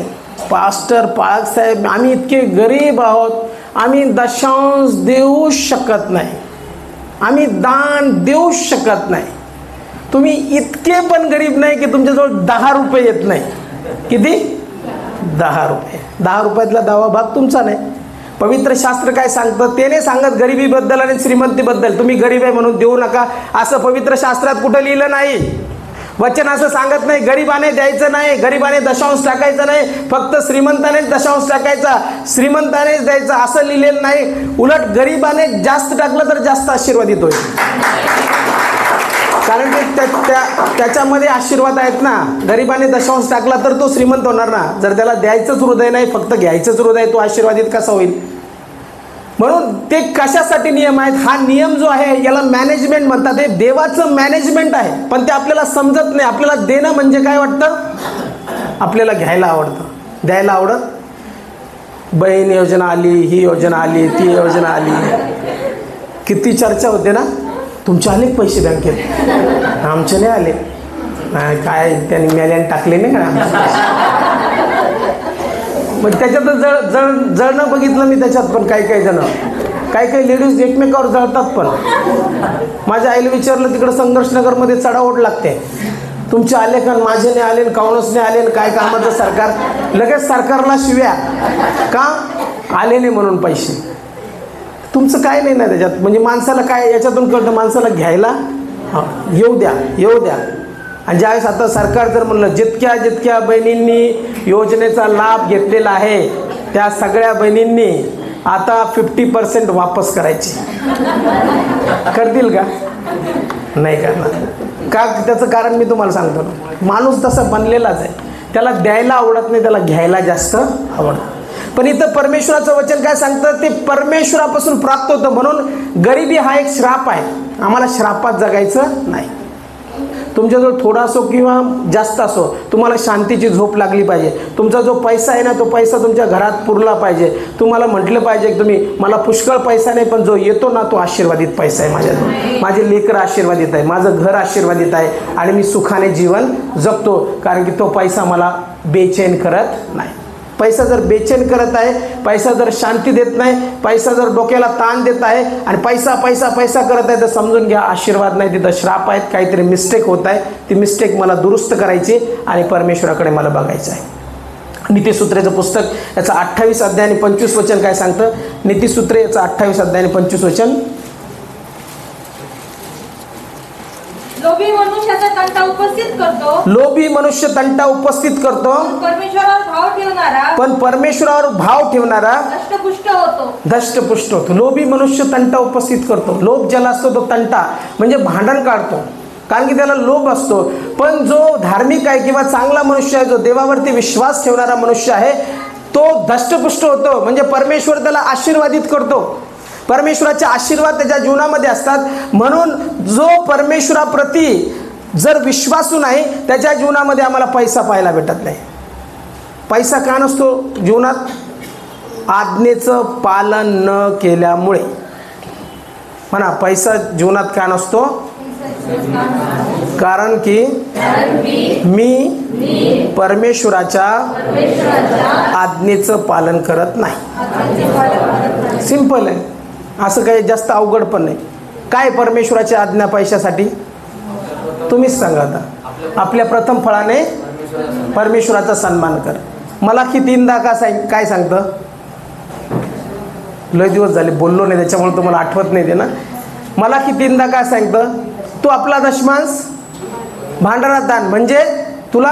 S1: पास्टर पाळक साहेब आम्ही इतके गरीब आहोत, आम्ही दशांश देऊ शकत नाही, आम्ही दान देऊ शकत नाही. तुम्ही इतके पण गरीब नाही की तुमच्याजवळ 10 रुपये येत नाही. किती? 10 रुपये. 10 रुपयातला 10वा भाग तुमचा नाही. पवित्र शास्त्र काय सांगतं ते नाही सांगत गरिबीबद्दल आणि श्रीमंतीबद्दल. तुम्ही गरीब आहे म्हणून देऊ नका असं पवित्र शास्त्रात कुठं लिहिलं नाही. वचन असं सांगत नाही गरिबाने द्यायचं नाही, गरिबाने दशांश टाकायचं नाही, फक्त श्रीमंतानेच दशांश टाकायचा, श्रीमंतानेच द्यायचा असं लिहिलेलं नाही. उलट गरिबाने जास्त टाकलं तर जास्त आशीर्वादित होईल. कारण की त्याच्यामध्ये आशीर्वाद आहेत ना. गरिबाने दशांश टाकला तर तो श्रीमंत होणार ना. जर त्याला द्यायचंच हृदय नाही, फक्त घ्यायचंच हृदय, तो आशीर्वादित कसा होईल? म्हणून ते कशासाठी नियम आहेत? हा नियम जो आहे याला मॅनेजमेंट म्हणतात. हे देवाचं मॅनेजमेंट आहे, पण ते आपल्याला समजत नाही. आपल्याला देणं म्हणजे काय वाटतं? आपल्याला घ्यायला आवडतं, द्यायला आवडत. बहीण योजना आली, ही योजना आली, ती योजना आली, किती चर्चा होते ना. तुमचे आले पैसे बँकेत? आमचे नाही आले. काय त्यांनी मेल्याने टाकले नाही का? मग त्याच्यात जळणं बघितलं मी त्याच्यात. पण काही जण, काही लेडीज एकमेकावर जळतात. पण माझ्या आईला विचारलं, तिकडं संघर्षनगरमध्ये चढाओढ लागते, तुमचे आले का? माझे नाही आले, काउनच नाही आले, काय कामाचं सरकार? लगेच सरकारला शिव्या का? आले नाही म्हणून पैसे. तुमचं काय नाही ना त्याच्यात. म्हणजे माणसाला काय याच्यातून कळतं? माणसाला घ्यायला येऊ द्या, येऊ द्या. आणि ज्यावेळेस आता सरकार जर म्हणलं जितक्या बहिणींनी योजनेचा लाभ घेतलेला आहे त्या सगळ्या बहिणींनी आता 50% वापस करायची, करतील का? नाही करणार. का? त्याचं कारण मी तुम्हाला सांगतो ना. माणूस तसा बनलेलाच आहे. त्याला द्यायला आवडत नाही, त्याला घ्यायला जास्त आवडतं. पण इथं परमेश्वराचं वचन काय सांगतं? ते परमेश्वरापासून प्राप्त होतं. म्हणून गरिबी हा एक श्राप आहे. आम्हाला श्रापात जगायचं नाही. तुमच्याजवळ थोडा असो किंवा जास्त असो, तुम्हाला शांतीची झोप लागली पाहिजे. तुमचा जो पैसा आहे ना, तो पैसा तुमच्या घरात पुरला पाहिजे. तुम्हाला म्हटलं पाहिजे की तुम्ही, मला पुष्कळ पैसा नाही, पण जो येतो ना तो आशीर्वादित पैसा आहे माझ्याजवळ. माझे लेकरं आशीर्वादित आहे, माझं घर आशीर्वादित आहे, आणि मी सुखाने जीवन जगतो. कारण की तो पैसा मला बेचैन करत नाही. पैसा जर बेचैन करत आहे, पैसा जर शांती देत नाही, पैसा जर डोक्याला ताण देत आहे, आणि पैसा पैसा पैसा करत आहे, तर समजून घ्या आशीर्वाद नाही, तिथं श्राप आहेत. काहीतरी मिस्टेक होत आहे. ती मिस्टेक मला दुरुस्त करायची आणि परमेश्वराकडे मला बघायचं आहे. नीतिसूत्रेचं पुस्तक याचा 28 अध्याय आणि 25 वचन काय सांगतं? नीतिसूत्रे याचा 28 अध्याय आणि 25 वचन.
S2: लोभी मनुष्याचा तंटा उपस्थित करतो.
S1: लोभी मनुष्य तंटा उपस्थित करतो,
S2: परमेश्वरावर भाव ठेवणारा,
S1: पण परमेश्वरावर भाव ठेवणारा
S2: दष्टपुष्ट होतो.
S1: दष्टपुष्ट होतो. लोभी मनुष्य तंटा उपस्थित करतो. लोभ ज्याला असतो तो तंटा म्हणजे भांडण काढतो, कारण की त्याला लोभ असतो. पण जो धार्मिक आहे किंवा चांगला मनुष्य आहे, जो देवावरती विश्वास ठेवणारा मनुष्य आहे, तो दष्टपुष्ट होतो. म्हणजे परमेश्वर त्याला आशीर्वादित करतो. परमेश्वराचे आशीर्वाद त्याच्या जीवनामध्ये असतात. म्हणून जो परमेश्वराप्रती जर विश्वासू नाही, त्याच्या जीवनामध्ये आम्हाला पैसा पाहायला भेटत नाही. पैसा का नसतो जीवनात? आज्ञेचं पालन न केल्यामुळे. म्हणा, पैसा जीवनात का नसतो? कारण की मी परमेश्वराच्या आज्ञेचं पालन करत नाही. सिंपल आहे. असं काही जास्त अवघड पण नाही. काय परमेश्वराची आज्ञा पैशासाठी? तुम्हीच सांगा आता. आपल्या प्रथम फळाने परमेश्वराचा सन्मान कर. मलाखी 3:10 काय सांगतं? लय दिवस झाले बोललो नाही, त्याच्यामुळे तुम्हाला आठवत नाही ते ना. मलाखी 3:10 काय सांगतं? तू आपला दशमांश भांडारात दान, म्हणजे तुला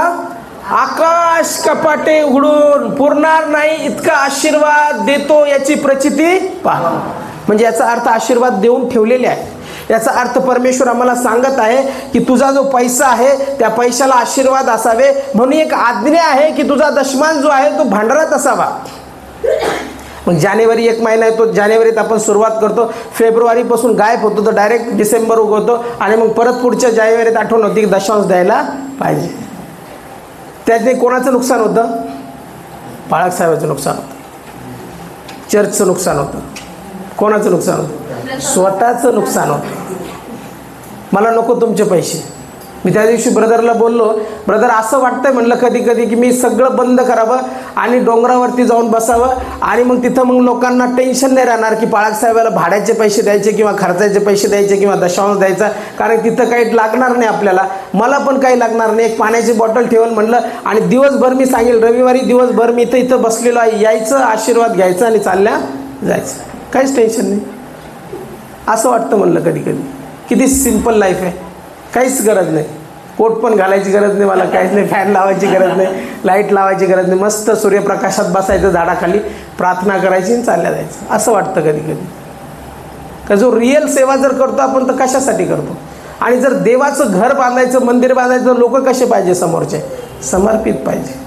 S1: आकाश कपाटे उघडून पुरणार नाही इतका आशीर्वाद देतो, याची प्रचिती पहा. म्हणजे याचा अर्थ आशीर्वाद देऊन ठेवलेले आहे. याचा अर्थ परमेश्वर आम्हाला सांगत आहे की तुझा जो पैसा आहे त्या पैशाला आशीर्वाद असावे, म्हणून एक आज्ञा आहे की तुझा दशमांश जो आहे तो भांडारात असावा. मग जानेवारी 1 महिना आहे, तो जानेवारीत आपण सुरुवात करतो, फेब्रुवारीपासून गायब होतो, तर डायरेक्ट डिसेंबर उगवतो, आणि मग परत पुढच्या जानेवारीत आठवण होती की दशांश द्यायला पाहिजे. त्याने कोणाचं नुकसान होतं? बाळासाहेबांचं नुकसान होतं, चर्चचं नुकसान होतं. कोणाचं नुकसान होतं? स्वतःचं नुकसान होतं. मला नको तुमचे पैसे. मी त्या दिवशी ब्रदरला बोललो, ब्रदर असं वाटतंय म्हणलं कधी कधी की मी सगळं बंद करावं आणि डोंगरावरती जाऊन बसावं, आणि मग तिथं मग लोकांना टेन्शन नाही राहणार की बाळासाहेबाला भाड्याचे पैसे द्यायचे किंवा खर्चाचे पैसे द्यायचे किंवा दशांश द्यायचा, कारण तिथं काही लागणार नाही आपल्याला. मला पण काही लागणार नाही. एक पाण्याची बॉटल ठेवून म्हणलं, आणि दिवसभर मी सांगेल रविवारी दिवसभर मी इथं बसलेलो आहे, यायचं आशीर्वाद घ्यायचं आणि चालल्या जायचं, काहीच टेन्शन नाही. असं वाटतं म्हणलं कधी कधी. किती सिंपल लाईफ आहे, काहीच गरज नाही. कोट पण घालायची गरज नाही मला, काहीच नाही. फॅन लावायची गरज नाही, लाईट लावायची गरज नाही. मस्त सूर्यप्रकाशात बसायचं झाडाखाली, प्रार्थना करायची आणि चालल्या जायचं. असं वाटतं कधी कधी. का जो रिअल सेवा जर करतो आपण तर कशासाठी करतो? आणि जर देवाचं घर बांधायचं, मंदिर बांधायचं, लोक कसे पाहिजे? समोरचे समर्पित पाहिजे.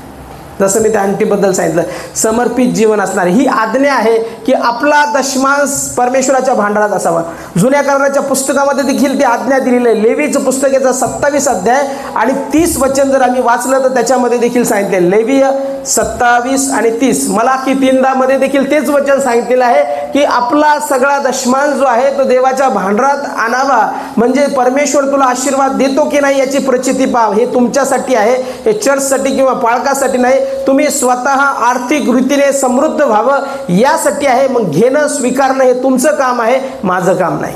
S1: जसं मी त्या आंटीबद्दल सांगितलं, समर्पित जीवन असणार. ही आज्ञा आहे की आपला दशमांश परमेश्वराच्या भांडारात असावा. जुन्या कराराच्या पुस्तकामध्ये देखील ती आज्ञा दिलेली आहे. लेवीचं पुस्तक याचा 27 अध्याय आणि 30 वचन जर आम्ही वाचलं तर त्याच्यामध्ये देखील सांगितले, लेवीय 27 आणि 30, मलाकी 3 मध्ये देखील तेच वचन सांगितलेलं आहे की आपला सगळा दशमांश जो आहे तो देवाच्या भांडारात आणावा. म्हणजे परमेश्वर तुला आशीर्वाद देतो की नाही याची प्रचिती पाव. हे तुमच्यासाठी आहे, हे चर्चसाठी किंवा पाळकासाठी नाही. तुम्ही स्वतः आर्थिक रीतीने समृद्ध व्हावं यासाठी आहे. मग घेणं स्वीकारणं हे तुमचं काम आहे, माझं काम नाही.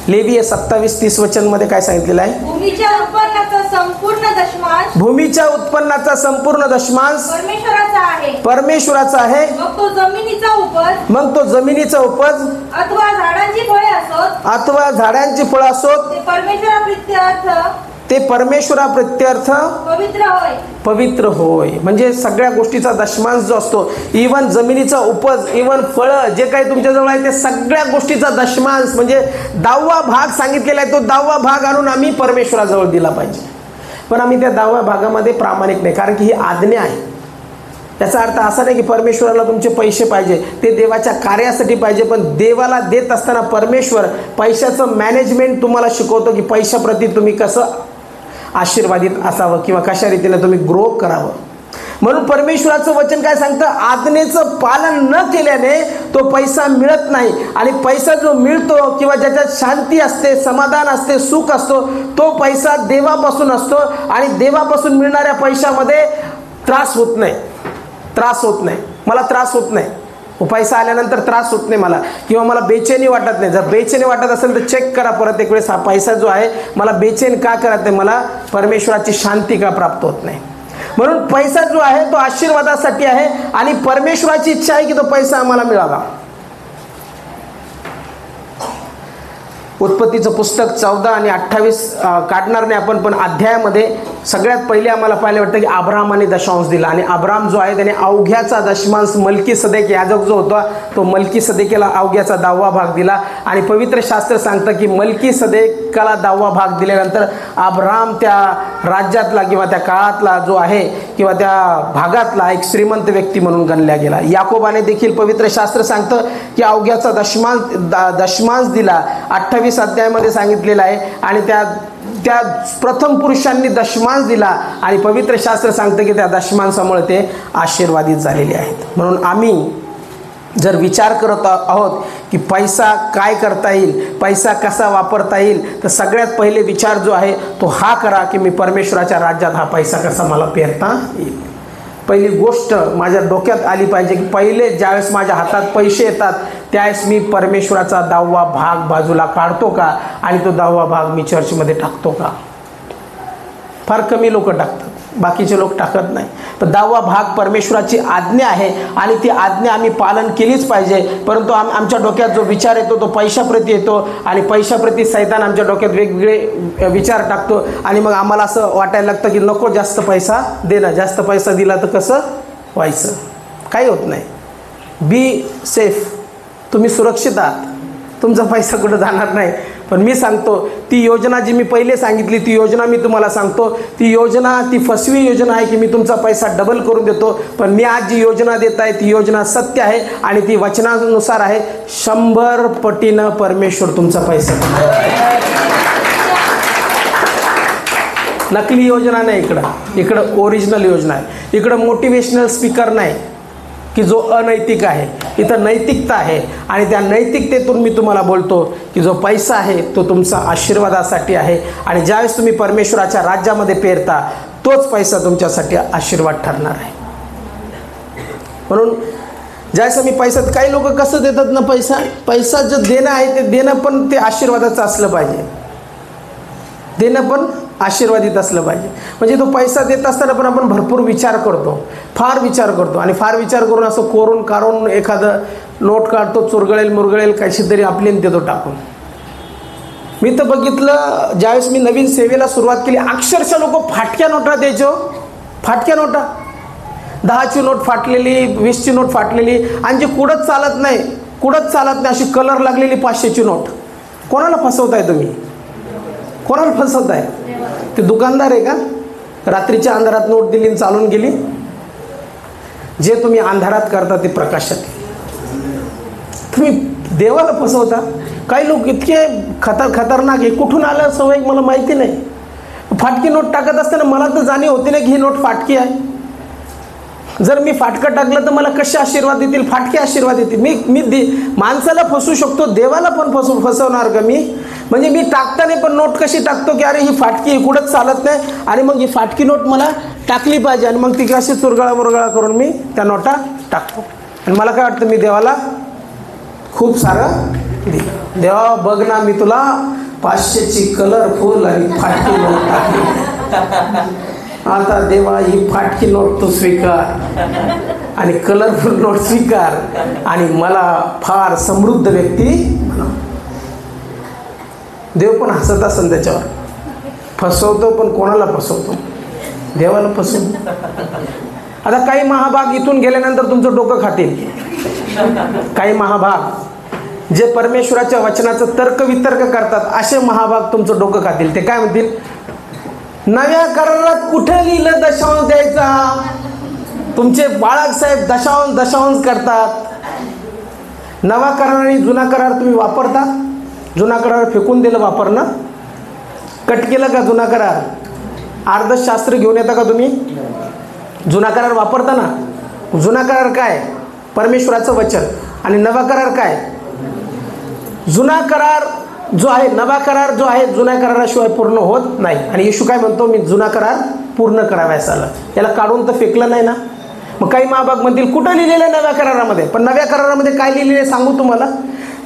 S1: लेवीय 27:30 वचन मध्ये काय सांगितलेलं आहे?
S2: भूमीच्या उत्पन्नाचा संपूर्ण दशमांश,
S1: भूमीच्या उत्पन्नाचा संपूर्ण दशमांश
S2: परमेश्वराचा आहे.
S1: परमेश्वराचा आहे.
S2: मग तो जमिनीचा उपज,
S1: मग तो जमिनीचा उपज
S2: अथवा झाडांची फळे असोत,
S1: अथवा झाडांची फळं असोत,
S2: ते परमेश्वराप्रित्यर्थ,
S1: ते परमेश्वराप्रित्यर्थ
S2: पवित्र होय.
S1: पवित्र होय. म्हणजे सगळ्या गोष्टीचा दशमांश जो असतो, इवन जमिनीचा उपज, इवन फळं जे काही तुमच्याजवळ आहे ते सगळ्या गोष्टीचा दशमांश म्हणजे 10वा भाग सांगितलेला आहे. तो 10वा भाग आणून आम्ही परमेश्वराजवळ दिला पाहिजे. पण आम्ही त्या 10व्या भागामध्ये प्रामाणिक नाही, कारण की ही आज्ञा आहे. याचा अर्थ असा नाही की परमेश्वराला तुमचे पैसे पाहिजे, ते देवाच्या कार्यासाठी पाहिजे. पण देवाला देत असताना परमेश्वर पैशाचं मॅनेजमेंट तुम्हाला शिकवतो की पैशाप्रती तुम्ही कसं आशीर्वादित असावं किंवा कशा रीतीने तुम्ही ग्रो करावं. म्हणून परमेश्वराचं वचन काय सांगतं? आज्ञेचं पालन न केल्याने तो पैसा मिळत नाही. आणि पैसा जो मिळतो किंवा ज्याच्यात शांती असते, समाधान असते, सुख असतो, तो पैसा देवापासून असतो. आणि देवापासून मिळणाऱ्या पैशामध्ये त्रास होत नाही. त्रास होत नाही. मला त्रास होत नाही. पैसा आल्यानंतर त्रास होत नाही मला, किंवा मला बेचैनी वाटत नाही. जर बेचैनी वाटत असेल तर चेक करा परत एक वेळेस, हा पैसा जो आहे मला बेचैन का करत नाही, मला परमेश्वराची शांती का प्राप्त होत नाही. म्हणून पैसा जो आहे तो आशीर्वादासाठी आहे आणि परमेश्वराची इच्छा आहे की तो पैसा आम्हाला मिळावा. उत्पत्तीचं पुस्तक 14 आणि 28 काढणार नाही आपण, पण अध्यायामध्ये सगळ्यात पहिले आम्हाला पाहायला वाटतं की अब्रामाने दशांश दिला. आणि अब्राम जो आहे त्याने अवघ्याचा दशमांश मलकीसदेक याजक जो होता तो मलकीसदेकाला अवघ्याचा 10वा भाग दिला. आणि पवित्र शास्त्र सांगतं की मलकीसदेकाला 10वा भाग दिल्यानंतर अब्राम त्या राज्यातला किंवा त्या काळातला जो आहे किंवा त्या भागातला एक श्रीमंत व्यक्ती म्हणून गणला गेला. याकोबाने देखील पवित्र शास्त्र सांगतं की अवघ्याचा दशमांश दिला. 28 अध्यायामध्ये सांगितलेलं आहे. आणि त्या प्रथम पुरुषांनी दशमांश दिला आणि पवित्र शास्त्र सांगतं की त्या दशमांशामुळे ते आशीर्वादित झालेले आहेत. म्हणून आम्ही जर विचार करत आहोत की पैसा काय करता येईल, पैसा कसा वापरता येईल, तर सगळ्यात पहिले विचार जो आहे तो हा करा की मी परमेश्वराच्या राज्यात हा पैसा कसा मला पेरता येईल. पहिली गोष्ट माझ्या डोक्यात आली पाहिजे की पहिले ज्यावेळेस माझ्या हातात पैसे येतात त्यावेळेस मी परमेश्वराचा 10वा भाग बाजूला काढतो का आणि तो 10वा भाग मी चर्चमध्ये टाकतो का. फार कमी लोक टाकतात, बाकीचे लोक टाकत नाही. पण 10वा भाग परमेश्वराची आज्ञा आहे आणि ती आज्ञा आम्ही पालन केलीच पाहिजे. परंतु आमच्या डोक्यात जो विचार येतो तो पैशाप्रती येतो आणि पैशाप्रती सैतान आमच्या डोक्यात वेगवेगळे विचार टाकतो. आणि मग आम्हाला असं वाटायला लागतं की नको जास्त पैसा देणं, जास्त पैसा दिला तर कसं व्हायचं, काही होत नाही. बी सेफ, तुम्ही सुरक्षित आहात, तुमचा पैसा कुठं जाणार नाही. पण मी सांगतो ती योजना जी मी पहिले सांगितली ती योजना मी तुम्हाला सांगतो, ती योजना ती फसवी योजना आहे की मी तुमचा पैसा डबल करून देतो. पण मी आज जी योजना देत आहे ती योजना सत्य आहे आणि ती वचनानुसार आहे. 100 पटीनं परमेश्वर तुमचा पैसा, नकली योजना नाही. इकडं ओरिजिनल योजना आहे. इकडं मोटिवेशनल स्पीकर नाही की जो अनैतिक आहे, इथं नैतिकता आहे. आणि त्या नैतिकतेतून मी तुम्हाला बोलतो की जो पैसा आहे तो तुमचा आशीर्वादासाठी आहे. आणि ज्यावेळेस तुम्ही परमेश्वराच्या राज्यामध्ये पेरता तोच पैसा तुमच्यासाठी आशीर्वाद ठरणार आहे. म्हणून ज्यावेळेस मी पैसा, काही लोक कसं देतात ना, पैसा जे देणं आहे ते देणं पण ते आशीर्वादाचं असलं पाहिजे, देणं पण आशीर्वादित असलं पाहिजे. म्हणजे तो पैसा देत असताना पण आपण भरपूर विचार करतो, फार विचार करतो. आणि फार विचार करून असं कोरून काढून एखादं नोट काढतो, चुरगळेल मुरगळेल कशी तरी आपली देतो टाकून. मी तर बघितलं ज्यावेळेस मी नवीन सेवेला सुरुवात केली अक्षरशः लोक फाटक्या नोटा द्यायचो, फाटक्या नोटा, 10ची नोट फाटलेली, 20ची नोट फाटलेली आणि जी कुडत चालत नाही अशी कलर लागलेली 500ची नोट. कोणाला फसवताय तुम्ही? कोणाला फसवत आहे? ते दुकानदार आहे का? रात्रीच्या अंधारात नोट दिली आणि चालून गेली. जे तुम्ही अंधारात करता ते प्रकाशात. तुम्ही देवाला फसवता. काही लोक इतके खतरनाक आहे. कुठून आलं सवय मला माहिती नाही. फाटकी नोट टाकत असताना मला तर जाणीव होती ना की ही नोट फाटकी आहे. जर मी फाटकं टाकलं तर मला कसे आशीर्वाद देतील? फाटके आशीर्वाद देतील. मी माणसाला फसवू शकतो, देवाला पण फसवणार का मी? म्हणजे मी टाकताना पण नोट कशी टाकतो की अरे ही फाटकी आहे, कुठंच चालत नाही, आणि मग ही फाटकी नोट मला टाकली पाहिजे, आणि मग ती अशी चुरगळा मुरगळा करून मी त्या नोटा टाकतो. आणि मला काय वाटतं, मी देवाला खूप सारं दिलं. देवा बघ ना, मी तुला 500ची कलरफुल आणि फाटकी नोट टाकली. आता देवा ही फाटकी नोट तू स्वीकार आणि कलरफुल नोट स्वीकार आणि मला फार समृद्ध व्यक्ती बनव. देव पण हसत असेल त्याच्यावर. फसवतो पण कोणाला फसवतो? देवाला फसवतो. आता काही महाभाग इथून गेल्यानंतर तुमचं डोकं खातील. काही महाभाग जे परमेश्वराच्या वचनाचं तर्कवितर्क करतात, असे महाभाग तुमचं डोकं खातील. ते काय म्हणतील? नव्या करारात कुठे लिहिलं दशांश द्यायचा? तुमचे बाळासाहेब दशांश करतात. नवा करार आणि जुना करार तुम्ही वापरता. जुना करार फेकून दिलं वापरणं, कट केलं का जुना करार? अर्धशास्त्र घेऊन येता का तुम्ही? जुना करार वापरता ना. जुना करार काय? परमेश्वराचं वचन. आणि नवा करार काय? जुना करार जो आहे, नवा करार जो आहे जुन्या कराराशिवाय पूर्ण होत नाही. आणि येशू काय म्हणतो? मी जुना करार पूर्ण करावयास आला. याला काढून तर फेकलं नाही ना. मग काही महाभाग म्हणतील कुठं लिहिलेलं आहे नव्या करारामध्ये? पण नव्या करारामध्ये काय लिहिलेलं आहे सांगू तुम्हाला?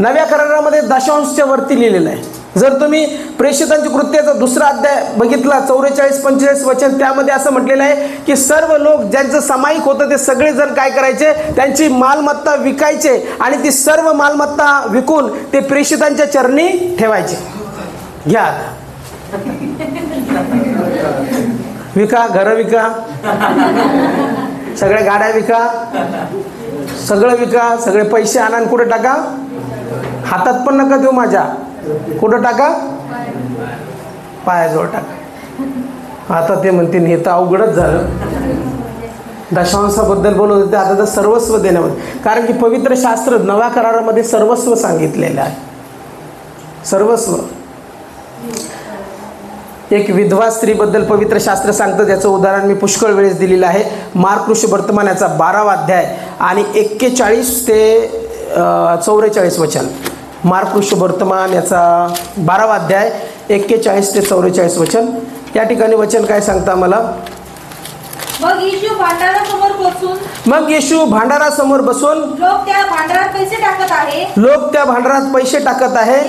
S1: नव्या करारामध्ये दशांशच्या वरती लिहिलेलं आहे. जर तुम्ही प्रेषितांची कृत्याचा 2रा अध्याय बघितला, 44-45 वचन, त्यामध्ये असं म्हटलेलं आहे की सर्व लोक ज्यांचं सामायिक होतं ते सगळेजण काय करायचे? त्यांची मालमत्ता विकायचे आणि ती सर्व मालमत्ता विकून ते प्रेषितांच्या चरणी ठेवायचे. घ्या विका, घरं विका, सगळ्या गाड्या विका, सगळं विका, सगळे पैसे आणा आणि कुठे टाका? हातात पण नका देऊ माझ्या. कुठं टाका? पायाजवळ टाका. आता ते म्हणतील हे तर अवघडच झालं. दशांशाबद्दल बोलत होते, आता तर सर्वस्व देण्यामध्ये. कारण की पवित्र शास्त्र नव्या करारामध्ये सर्वस्व सांगितलेलं आहे. सर्वस्व. एक विधवा स्त्रीबद्दल पवित्र शास्त्र सांगतं, त्याचं उदाहरण मी पुष्कळ वेळेस दिलेलं आहे. मार्क ऋषिवर्तमान याचा 12वा अध्याय आणि 41 ते 44 वचन. मार्क ऋषिवर्तमान याचा 12वा अध्याय 41 ते 44 वचन. या ठिकाणी वचन काय सांगता मला?
S2: मग येशू
S1: भांडारासमोर बसून
S2: लोक त्या भांडारात पैसे टाकत आहे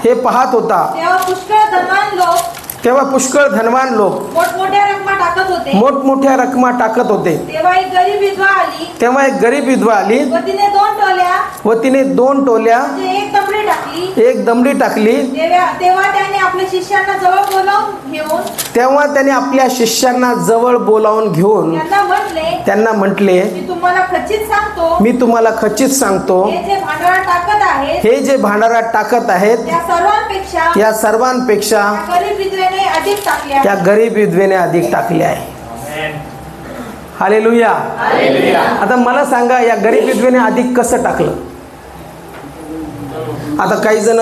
S1: हे पाहत होता. तेव्हा पुष्कळ धनवान लोक मोठमोठ्या रकमा टाकत होते.
S2: तेव्हा एक
S1: गरीब विधवा आली व तिने 2 टोल्या एक दमडी टाकली.
S2: तेव्हा त्याने आपल्या शिष्यांना जवळ बोलावून घेऊन त्यांना म्हटले, मी तुम्हाला खचित सांगतो, हे जे भांडारात टाकत आहेत या सर्वांपेक्षा त्या गरीब विधवेने अधिक टाकले आहे. हालेलुया. आता मला सांगा, या गरीब विधवेने अधिक कसं टाकलं? आता काही जण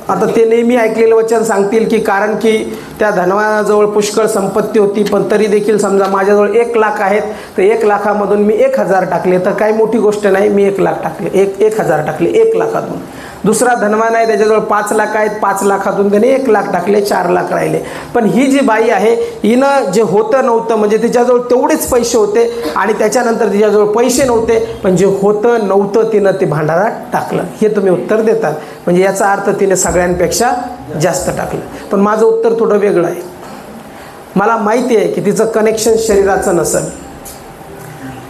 S2: आता ते नेहमी ऐकलेलं वचन सांगतील की कारण की त्या धनवानाजवळ पुष्कळ संपत्ती होती, पण तरी देखील समजा माझ्याजवळ 1 लाख आहेत, तर 1 लाखामधून मी 1000 टाकले, तर काही मोठी गोष्ट नाही. मी 1 लाख टाकले, 1000 टाकले 1 लाखातून. दुसरा धनवान आहे, त्याच्याजवळ 5 लाख आहेत, 5 लाखातून त्याने 1 लाख टाकले, 4 लाख राहिले. पण ही जी बाई आहे, हिनं जे होतं नव्हतं, म्हणजे तिच्याजवळ तेवढेच पैसे होते आणि त्याच्यानंतर तिच्याजवळ पैसे नव्हते, पण जे होतं नव्हतं तिनं ते भांडारात टाकलं. हे तुम्ही उत्तर देतात. म्हणजे याचा अर्थ तिने सगळ्यांपेक्षा जास्त टाकलं. पण माझं उत्तर थोडं वेगळं आहे. मला माहिती आहे की तिचं कनेक्शन शरीराचं नसेल.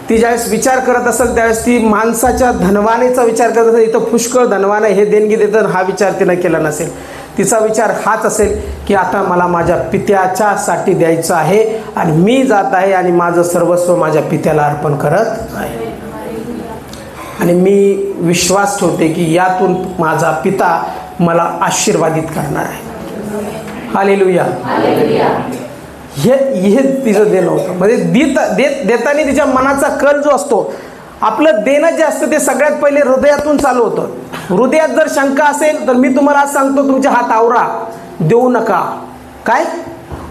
S2: ती ज्यावेळेस विचार करत असेल त्यावेळेस ती माणसाच्या धनवानेचा विचार करत असेल. इथं पुष्कळ धनवान आहे, हे देणगी देतं, हा विचार तिनं केला नसेल. तिचा विचार हाच असेल की आता मला माझ्या पित्याच्यासाठी द्यायचं आहे आणि मी जात आहे आणि माझं सर्वस्व माझ्या पित्याला अर्पण करत आहे. आणि मी विश्वास ठेवते की यातून माझा पिता मला आशीर्वादित करणार आहे.
S1: हालेलुया. हे तिचं देणं होतं. म्हणजे देताना तिच्या मनाचा कल जो असतो, आपलं देणं जे असतं ते सगळ्यात पहिले हृदयातून चालू होतं. हृदयात जर शंका असेल तर मी तुम्हाला आज सांगतो, तुमचे हात आवरा, देऊ नका. काय?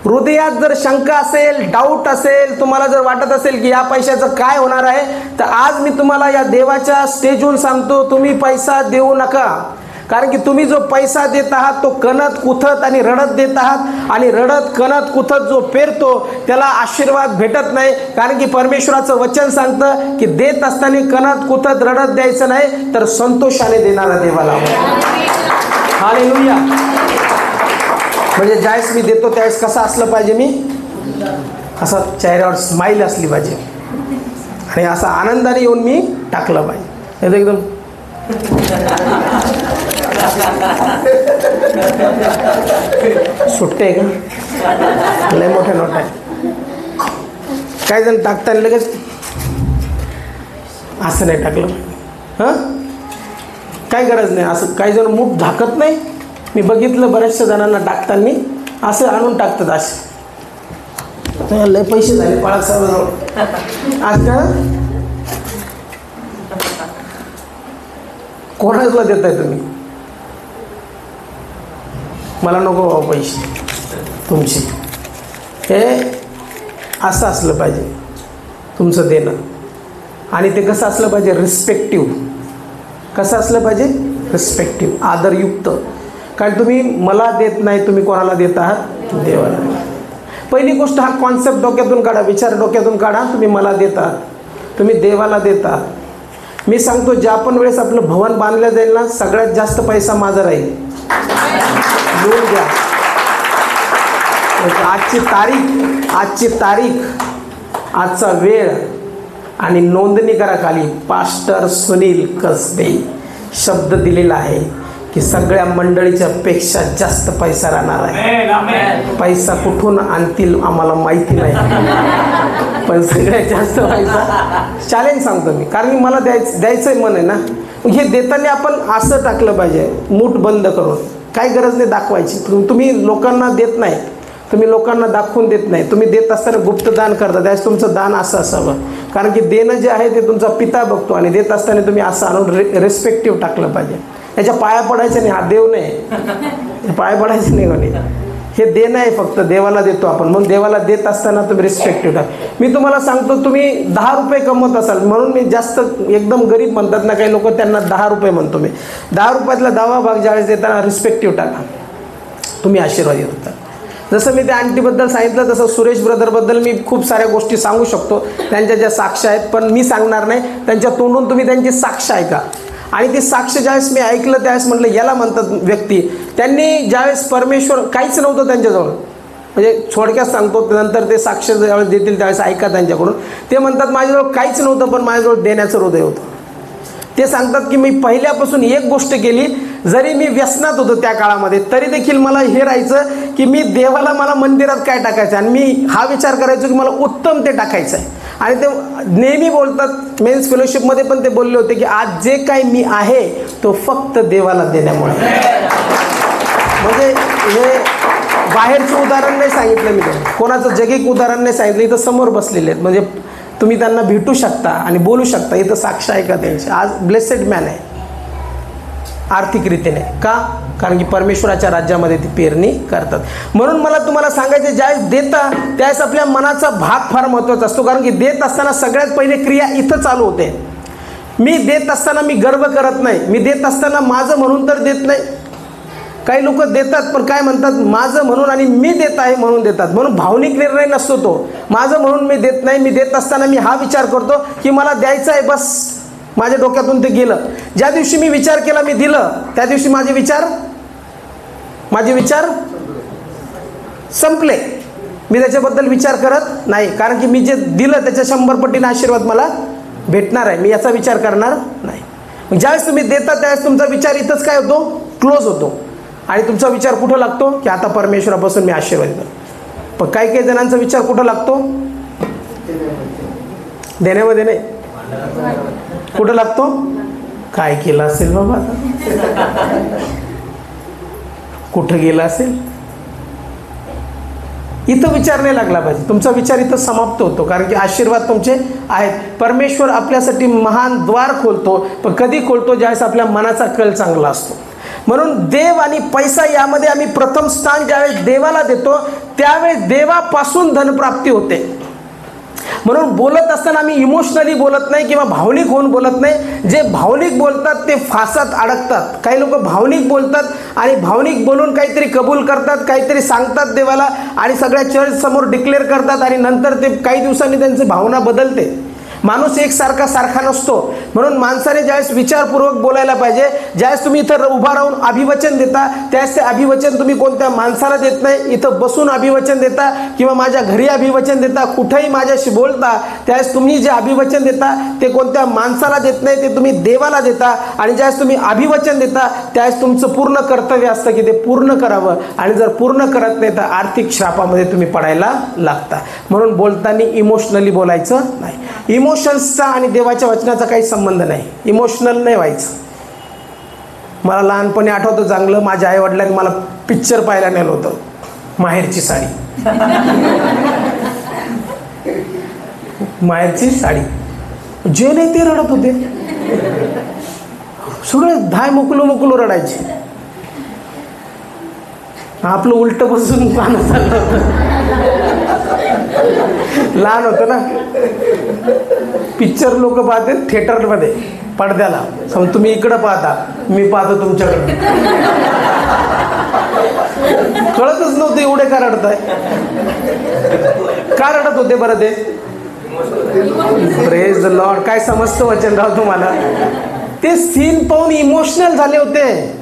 S1: हृदयात जर शंका असेल, डाऊट असेल, तुम्हाला जर वाटत असेल की या पैशाचं काय होणार आहे, तर आज मी तुम्हाला या देवाच्या स्टेजवरून सांगतो, तुम्ही पैसा देऊ नका. कारण की तुम्ही जो पैसा देत आहात तो कणत कुथत आणि रडत देत आहात, आणि रडत कणत कुथत जो पेरतो त्याला आशीर्वाद भेटत नाही. कारण की परमेश्वराचं वचन सांगतं की देत असताना कणत कुथत रडत द्यायचं नाही, तर संतोषाने देणारा देवाला. हालेलुया. म्हणजे ज्यावेळेस मी देतो त्यावेळेस कसं असलं पाहिजे, मी असं चेहऱ्यावर स्माईल असली पाहिजे आणि असा आनंदाने येऊन मी टाकलं पाहिजे. एकदम सुट्टे का, लय मोठ्या नोट आहे. काही जण टाकताना लगेच असं नाही टाकलं. काय गरज नाही. असं काही जण मूठ झाकत नाही. मी बघितलं बऱ्याचशा जणांना टाकताना असं आणून टाकतात. असे लय पैसे झाले पाळक साहेब आज का. कोणाला देताय तुम्ही? मला नको बाबा पैसे तुमचे. हे असं असलं पाहिजे तुमचं देणं. आणि ते कसं असलं पाहिजे? रिस्पेक्टिव्ह. कसं असलं पाहिजे? रिस्पेक्टिव्ह, आदरयुक्त. कारण तुम्ही मला देत नाही, तुम्ही कोणाला देत आहात? देवाला. पहिली गोष्ट हा कॉन्सेप्ट डोक्यातून काढा, विचार डोक्यातून काढा. तुम्ही मला देत आहात, तुम्ही देवाला देत आहात. मी सांगतो, ज्या पण वेळेस आपलं भवन बांधलं जाईल ना, सगळ्यात जास्त पैसा माझा राहील. लिहून घ्या. आजची तारीख, आजचा वेळ आणि नोंदणी करा खाली. पास्टर सुनील कसबे शब्द दिलेला आहे की सगळ्या मंडळीच्या पेक्षा जास्त पैसा राहणार आहे. पैसा कुठून आणतील आम्हाला माहिती नाही, पण सगळ्यात जास्त पैसा चॅलेंज सांगतो मी. कारण की मला द्यायचंय मन आहे ना. हे देताना आपण असं टाकलं पाहिजे, मूठ बंद करून. काही गरज नाही दाखवायची. तुम्ही लोकांना देत नाही, तुम्ही लोकांना दाखवून देत नाही. तुम्ही देत असताना गुप्तदान करता, त्यावेळेस तुमचं दान असं असावं. कारण की देणं जे आहे ते तुमचा पिता बघतो, आणि देत असताना तुम्ही असं आणून रिस्पेक्टिव्ह टाकलं पाहिजे. याच्या पाया पडायचं नाही, हा देव नाही, पाया पडायचं नाही कोणी. हे देणं आहे, फक्त देवाला देतो आपण. म्हणून देवाला देत असताना तुम्ही रिस्पेक्टिव्ह टाक. मी तुम्हाला सांगतो, तुम्ही 10 रुपये कमवत असाल, म्हणून मी जास्त एकदम गरीब म्हणतात ना काही लोक, त्यांना 10 रुपये म्हणतो मी. 10 रुपयातला 10वा भाग ज्यावेळेस देताना रिस्पेक्टिव्ह टाका, तुम्ही आशीर्वाद येत होता. जसं मी त्या आंटीबद्दल सांगितलं, तसं सुरेश ब्रदरबद्दल मी खूप साऱ्या गोष्टी सांगू शकतो, त्यांच्या ज्या साक्ष आहेत, पण मी सांगणार नाही. त्यांच्या तोंडून तुम्ही त्यांची साक्ष ऐका. आणि ती साक्ष ज्यावेळेस मी ऐकलं त्यावेळेस म्हटलं याला म्हणतात व्यक्ती. त्यांनी ज्यावेळेस परमेश्वर काहीच नव्हतं त्यांच्याजवळ, म्हणजे थोडक्यात सांगतो, नंतर ते साक्ष ज्यावेळेस देतील त्यावेळेस ऐका त्यांच्याकडून. ते म्हणतात माझ्याजवळ काहीच नव्हतं, पण माझ्याजवळ देण्याचं हृदय होतं. ते सांगतात की मी पहिल्यापासून एक गोष्ट केली, जरी मी व्यसनात होतो त्या काळामध्ये, तरी देखील मला हे राहायचं की मी देवाला, मला मंदिरात काय टाकायचं, आणि मी हा विचार करायचो की मला उत्तम ते टाकायचं आहे. आणि ते नेहमी बोलतात, मेन्स फेलोशिपमध्ये पण ते बोलले होते की आज जे काही मी आहे तो फक्त देवाला देण्यामुळे. म्हणजे हे बाहेरचं उदाहरण नाही सांगितलं मी, कोणाचं जगिक उदाहरण नाही सांगितलं. इथं समोर बसलेले आहेत, म्हणजे तुम्ही त्यांना भेटू शकता आणि बोलू शकता. इथं साक्ष आहे का त्यांची. आज ब्लेसेड मॅन आहे आर्थिक रीतीने. का? कारण की परमेश्वराच्या राज्यामध्ये ती पेरणी करतात. म्हणून मला तुम्हाला सांगायचं, ज्यावेळेस देता त्यावेळेस आपल्या मनाचा भाग फार महत्त्वाचा असतो. कारण की देत असताना सगळ्यात पहिले क्रिया इथं चालू होते. मी देत असताना मी गर्व करत नाही, मी देत असताना माझं म्हणून तर देत नाही. काही लोक देतात पण काय म्हणतात, माझं म्हणून आणि मी देत आहे म्हणून देतात. म्हणून भावनिक निर्णय नसतो तो. माझं म्हणून मी देत नाही. मी देत असताना मी हा विचार करतो की मला द्यायचं आहे, बस माझ्या डोक्यातून ते गेलं. ज्या दिवशी मी विचार केला मी दिलं, त्या दिवशी माझे विचार संपले. मी त्याच्याबद्दल विचार करत नाही. कारण की मी जे दिलं त्याच्या 100 पटीने आशीर्वाद मला भेटणार आहे. मी याचा विचार करणार नाही. मग ज्यावेळेस तुम्ही देता त्यावेळेस तुमचा विचार इथंच काय होतो, क्लोज होतो. आणि तुमचा विचार कुठं लागतो की आता परमेश्वरापासून मी आशीर्वाद घेतो. पण काही जणांचा विचार कुठं लागतो, देण्यामध्ये नाही. कुठं लागतो, काय केलं असेल बाबा, कुठं गेला असेल. इथं विचार नाही लागला पाहिजे, तुमचा विचार इथं समाप्त होतो, कारण की आशीर्वाद तुमचे आहेत. परमेश्वर आपल्यासाठी महान द्वार खोलतो, पण कधी खोलतो? ज्यावेळेस आपल्या मनाचा कल चांगला असतो. म्हणून देव आणि पैसा यामध्ये आम्ही प्रथम स्थान ज्यावेळेस देवाला देतो त्यावेळेस देवापासून धनप्राप्ती होते. म्हणून बोलत असताना आम्ही इमोशनली बोलत नाही किंवा भावनिक होऊन बोलत नाही. जे भावनिक बोलतात ते फासात अडकतात. काही लोक भावनिक बोलतात आणि भावनिक बोलून काहीतरी कबूल करतात, काहीतरी सांगतात देवाला आणि सगळ्या चर्च समोर डिक्लेअर करतात आणि नंतर ते काही दिवसांनी त्यांची भावना बदलते. माणूस सारखा नसतो. म्हणून माणसाने ज्यावेळेस विचारपूर्वक बोलायला पाहिजे. ज्यावेळेस तुम्ही इथं उभा राहून अभिवचन देता त्यावेळेस ते अभिवचन तुम्ही कोणत्या माणसाला देत नाही, इथं बसून अभिवचन देता किंवा माझ्या घरी अभिवचन देता, कुठेही माझ्याशी बोलता, त्यावेळेस तुम्ही जे अभिवचन देता ते कोणत्या माणसाला देत नाही, ते तुम्ही देवाला देता. आणि ज्यावेळेस तुम्ही अभिवचन देता त्यावेळेस तुमचं पूर्ण कर्तव्य असतं की ते पूर्ण करावं. आणि जर पूर्ण करत नाही तर आर्थिक श्रापामध्ये तुम्ही पडायला लागता. म्हणून बोलताना इमोशनली बोलायचं नाही. इमोशन्सचा आणि देवाच्या वचनाचा काही संबंध नाही. इमोशनल नाही व्हायचं. मला लहानपणी आठवतं चांगलं, माझ्या आईवडिलांनी मला पिक्चर पाहायला नेलं होतं, माहेरची साडी. माहेरची साडी, जे नाही ते रडत होते. सगळे धाय मुकलो रडायचे. आपलं उलट बसून पाहणं चाललं होतं. लहान होतं ना. पिक्चर लोक पाहते थिएटरमध्ये पडद्याला. समज तुम्ही इकडं पाहता, मी पाहतो तुमच्याकडे. कळतच नव्हतं एवढे का रडताय. का रडत होते बरं ते? Praise the Lord. काय समजतं वचनराव तुम्हाला? ते सीन पाहून इमोशनल झाले होते.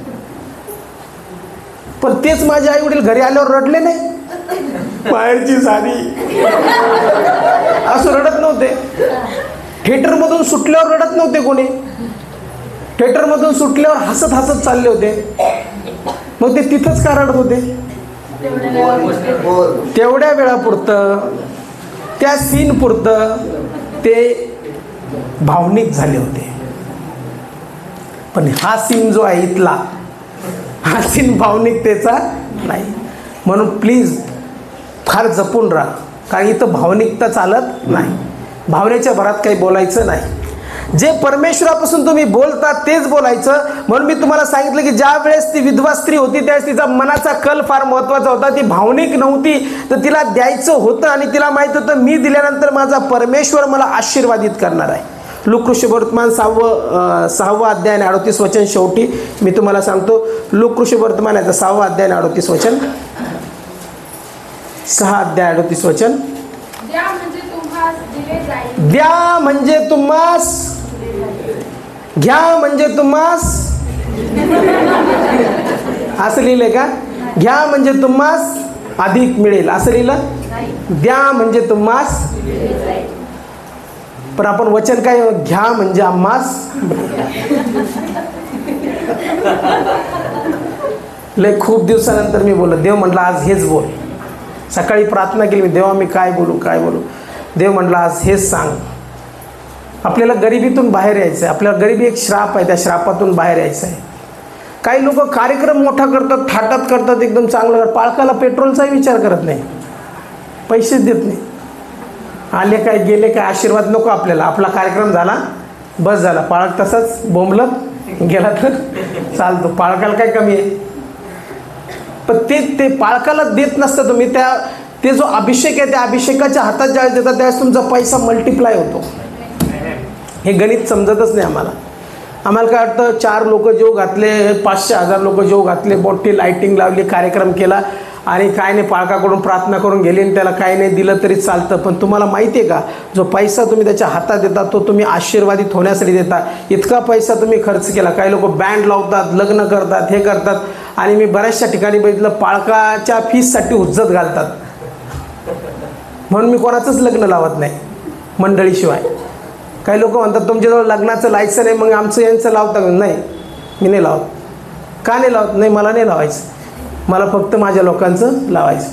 S1: पण तेच माझे आई वडील घरी आल्यावर रडले नाही. बाहेरची साडी असं रडत नव्हते. थिएटरमधून सुटल्यावर रडत नव्हते कोणी. थिएटरमधून सुटल्यावर हसत चालले होते. मग ते तिथंच का रडत होते? तेवढ्या वेळापुरतं, त्या सीन पुरतं ते भावनिक झाले होते. पण हा सीन जो आहे इथला, हा सीन भावनिकतेचा नाही. म्हणून प्लीज फार जपून राहा, कारण इथं भावनिकता चालत नाही. भावनेच्या भरात काही बोलायचं नाही. जे परमेश्वरापासून तुम्ही बोलता तेच बोलायचं. म्हणून मी तुम्हाला सांगितलं की ज्या वेळेस ती विधवा स्त्री होती त्यावेळेस तिचा मनाचा कल फार महत्त्वाचा होता. ती भावनिक नव्हती, तर तिला द्यायचं होतं आणि तिला माहीत होतं मी दिल्यानंतर माझा परमेश्वर मला आशीर्वादित करणार आहे. लूकऋषी वर्तमान 6वा अध्याय आणि 38 वचन. शेवटी मी तुम्हाला सांगतो, लूकऋषी वर्तमान याचा 6वा अध्याय आणि 38 वचन. 6 अध्याय 38 वचन. द्या म्हणजे तुम्हास, घ्या म्हणजे तुम्हास. असं लिहिलंय का? घ्या म्हणजे तुम्हास अधिक मिळेल असं लिहिलं? द्या म्हणजे तुम्हास. पण आपण वचन काय? घ्या म्हणजे आम्हास. लय खूप दिवसानंतर मी बोललो. देव म्हटलं आज हेच बोल. सकाळी प्रार्थना केली मी, देवा मी काय बोलू. देव म्हटलं आज हेच सांग. आपल्याला गरिबीतून बाहेर यायचं आहे. आपल्याला गरिबी एक श्राप आहे, त्या श्रापातून बाहेर यायचं आहे. काही लोक कार्यक्रम मोठा करतात, थाटात करतात, एकदम चांगलं. पाळकाला पेट्रोलचाही विचार करत नाही, पैसेच देत नाही. आले काय गेले काय, आशीर्वाद नको आपल्याला. आपला कार्यक्रम झाला बस झाला. पाळक तसाच बोंबलत गेला तर चालतो. पाळकाला काय कमी आहे? पण ते पाळकाला देत नसतं तुम्ही. ते जो अभिषेक आहे त्या अभिषेकाच्या हातात ज्यावेळेस देतात त्यावेळेस तुमचा पैसा मल्टिप्लाय होतो. हे गणित समजतच नाही आम्हाला. आम्हाला काय वाटतं, 4 लोक जेव घातले, 500-1000 लोक जेव घातले, मोठी लाईटिंग लावली, कार्यक्रम केला आणि काय नाही पाळकाकडून प्रार्थना करून गेली आणि त्याला काय नाही दिलं तरी चालतं. पण तुम्हाला माहिती आहे का, जो पैसा तुम्ही त्याच्या हातात देता तो तुम्ही आशीर्वादित होण्यासाठी देता. इतका पैसा तुम्ही खर्च केला. काही लोक बँड लावतात, लग्न करतात, हे करतात. आणि मी बऱ्याचशा ठिकाणी बघितलं पाळकाच्या फीससाठी हुज्जत घालतात. म्हणून मी कोणाचंच लग्न लावत नाही मंडळीशिवाय. काही लोक म्हणतात तुमच्याजवळ लग्नाचं लायसन आहे मग आमचं यांचं लावता. नाही, मी नाही लावत. का नाही लावत? नाही, मला नाही लावायचं. मला फक्त माझ्या लोकांचं लावायचं.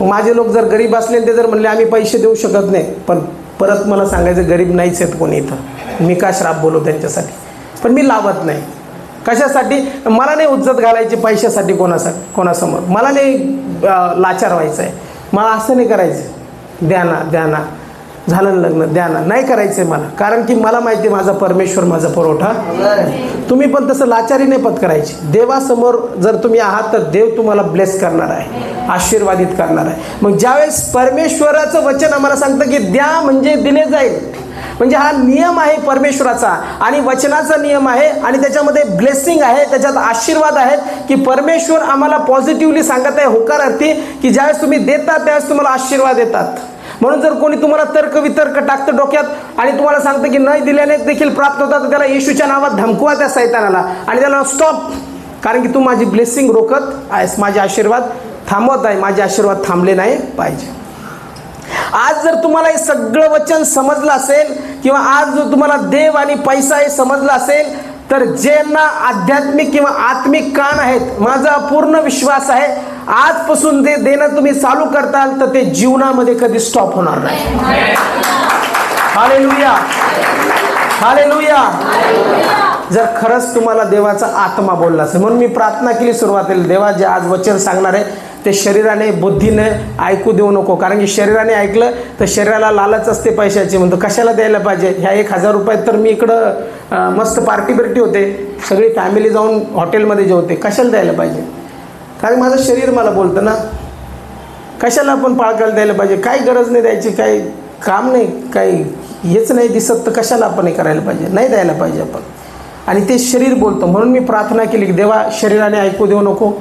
S1: मग माझे लोक जर गरीब असले ते जर म्हणले आम्ही पैसे देऊ शकत नाही, पण परत मला सांगायचं गरीब नाहीच आहेत कोणी इथं. मी का श्राप बोलू त्यांच्यासाठी? पण मी लावत नाही. कशासाठी? मला नाही उज्जत घालायची पैशासाठी कोणासमोर. मला नाही लाचार व्हायचं आहे. मला असं नाही करायचं, द्या ना द्या ना, झालं ना लग्न, द्या ना, नाही करायचं मला, कारण की मला माहिती आहे माझा परमेश्वर माझा पुरवठा. तुम्ही पण तसं लाचारी नाही पत्करायची. देवासमोर जर तुम्ही आहात तर देव तुम्हाला ब्लेस करणार आहे, आशीर्वादित करणार आहे. मग ज्यावेळेस परमेश्वराचं वचन आम्हाला सांगतं की द्या म्हणजे दिले जाईल, म्हणजे हा नियम आहे परमेश्वराचा आणि वचनाचा नियम आहे आणि त्याच्यामध्ये ब्लेसिंग आहे, त्याच्यात आशीर्वाद आहेत की परमेश्वर आम्हाला पॉझिटिव्हली सांगत आहे, होकारार्थी, की ज्यावेळेस तुम्ही देता त्यावेळेस तुम्हाला आशीर्वाद येतात. म्हणून जर कोणी तुम्हाला तर्क वितर्क टाकतं डोक्यात आणि तुम्हाला सांगतं की नाही दिल्याने देखील प्राप्त होतात, तर त्याला येशूच्या नावात धमकवा त्या सैतानाला आणि त्याला स्टॉप, कारण की तू माझी ब्लेसिंग रोखत आहेस, माझे आशीर्वाद थांबवत आहे, माझे आशीर्वाद थांबले नाही पाहिजे. आज जर तुम्हाला हे सगळं वचन समजलं असेल किंवा आज जर तुम्हाला देव आणि पैसा हे समजलं असेल, तर ज्यांना आध्यात्मिक किंवा आत्मिक कान आहेत, माझा पूर्ण विश्वास आहे आजपासून ते देणं तुम्ही चालू करताल तर ते जीवनामध्ये कधी स्टॉप होणार नाही. Hallelujah, hallelujah. जर खरंच तुम्हाला देवाचा आत्मा बोलला असेल, म्हणून मी प्रार्थना केली सुरुवातीला, देवा जे आज वचन सांगणार आहे ते शरीराने बुद्धीने ऐकू देऊ नको, कारण की शरीराने ऐकलं तर शरीराला लालच असते पैशाची, म्हणतो कशाला द्यायला पाहिजे, ह्या 1000 रुपयात तर मी इकडं मस्त पार्टी बिर्टी होते, सगळी फॅमिली जाऊन हॉटेलमध्ये जेवते, कशाला द्यायला पाहिजे, कारण माझं शरीर मला बोलतं ना, कशाला आपण पाळकायला द्यायला पाहिजे, काही गरज नाही द्यायची, काही काम नाही, काही हेच नाही दिसत तर कशाला आपण हे करायला पाहिजे, नाही द्यायला पाहिजे आपण. आणि ते शरीर बोलतो. म्हणून मी प्रार्थना केली की देवा शरीराने ऐकू देऊ नको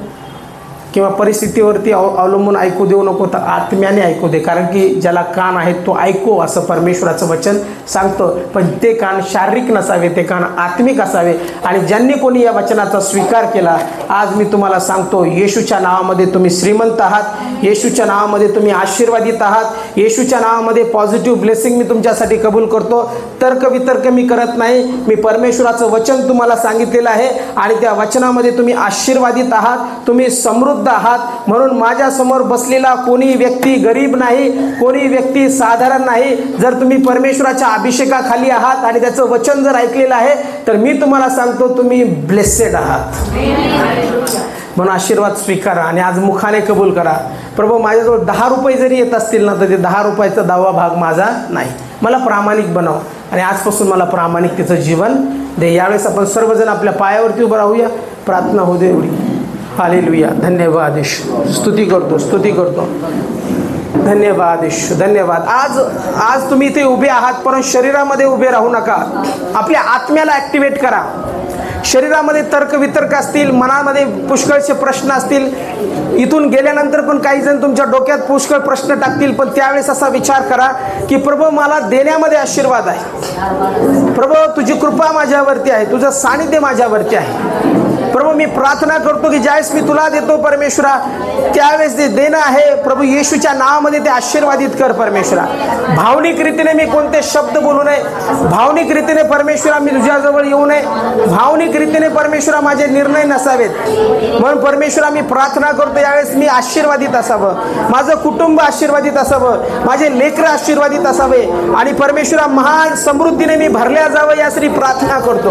S1: किंवा परिस्थितीवरती अवलंबून ऐकू देऊ नको, तर आत्म्याने ऐकू दे, कारण की ज्याला कान आहेत तो ऐकू असं परमेश्वराचं वचन सांगतो. पण ते कान शारीरिक नसावे, ते कान आत्मिक असावे. आणि ज्यांनी कोणी या वचनाचा स्वीकार केला, आज मी तुम्हाला सांगतो येशूच्या नावामध्ये तुम्ही श्रीमंत आहात, येशूच्या नावामध्ये तुम्ही आशीर्वादित आहात, येशूच्या नावामध्ये पॉझिटिव्ह ब्लेसिंग मी तुमच्यासाठी कबूल करतो. तर्क वितर्क मी करत नाही, मी परमेश्वराचं वचन तुम्हाला सांगितलेलं आहे आणि त्या वचनामध्ये तुम्ही आशीर्वादित आहात, तुम्ही समृद्ध आहात. म्हणून माझ्या समोर बसलेला कोणी व्यक्ती गरीब नाही, कोणी व्यक्ती साधारण नाही. जर तुम्ही परमेश्वराच्या अभिषेकाखाली आहात आणि त्याचं वचन जर ऐकलेलं आहे तर मी तुम्हाला सांगतो तुम्ही ब्लेसेड आहात. म्हणून आशीर्वाद स्वीकारा आणि आज मुखाने कबूल करा, प्रभू माझ्याजवळ 10 रुपये जरी येत असतील ना तर ते 10 रुपयाचा 10वा भाग माझा नाही, मला प्रामाणिक बनव आणि आजपासून मला प्रामाणिकतेचं जीवन दे. यावेळेस आपण सर्वजण आपल्या पायावरती उभं राहूया, प्रार्थना होऊ दे एवढी. हालेलुया. धन्यवाद येशू, स्तुती करतो, स्तुती करतो. धन्यवाद येशू, धन्यवाद. आज तुम्ही इथे उभे आहात, परंतु शरीरामध्ये उभे राहू नका, आपल्या आत्म्याला ॲक्टिवेट करा. शरीरामध्ये तर्क वितर्क असतील, मनामध्ये पुष्कळचे प्रश्न असतील, इथून गेल्यानंतर पण काही जण तुमच्या डोक्यात पुष्कळ प्रश्न टाकतील, पण त्यावेळेस असा विचार करा की प्रभू मला देण्यामध्ये आशीर्वाद आहे, प्रभू तुझी कृपा माझ्यावरती आहे, तुझं सानिध्य माझ्यावरती आहे. प्रभू मी प्रार्थना करतो की ज्यावेळेस मी तुला देतो परमेश्वरा, त्यावेळेस ते देणं आहे प्रभू येशूच्या नावामध्ये ते आशीर्वादित कर परमेश्वरा. भावनिक रीतीने मी कोणते शब्द बोलू नये, भावनिक रीतीने परमेश्वरा मी तुझ्याजवळ येऊ नये, भावनिक रीतीने परमेश्वरा माझे निर्णय नसावेत. म्हणून परमेश्वरा मी प्रार्थना करतो यावेळेस मी आशीर्वादित असावं, माझं कुटुंब आशीर्वादित असावं, माझे लेकरं आशीर्वादित असावे आणि परमेश्वरा महान समृद्धीने मी भरल्या जावं यासाठी प्रार्थना करतो.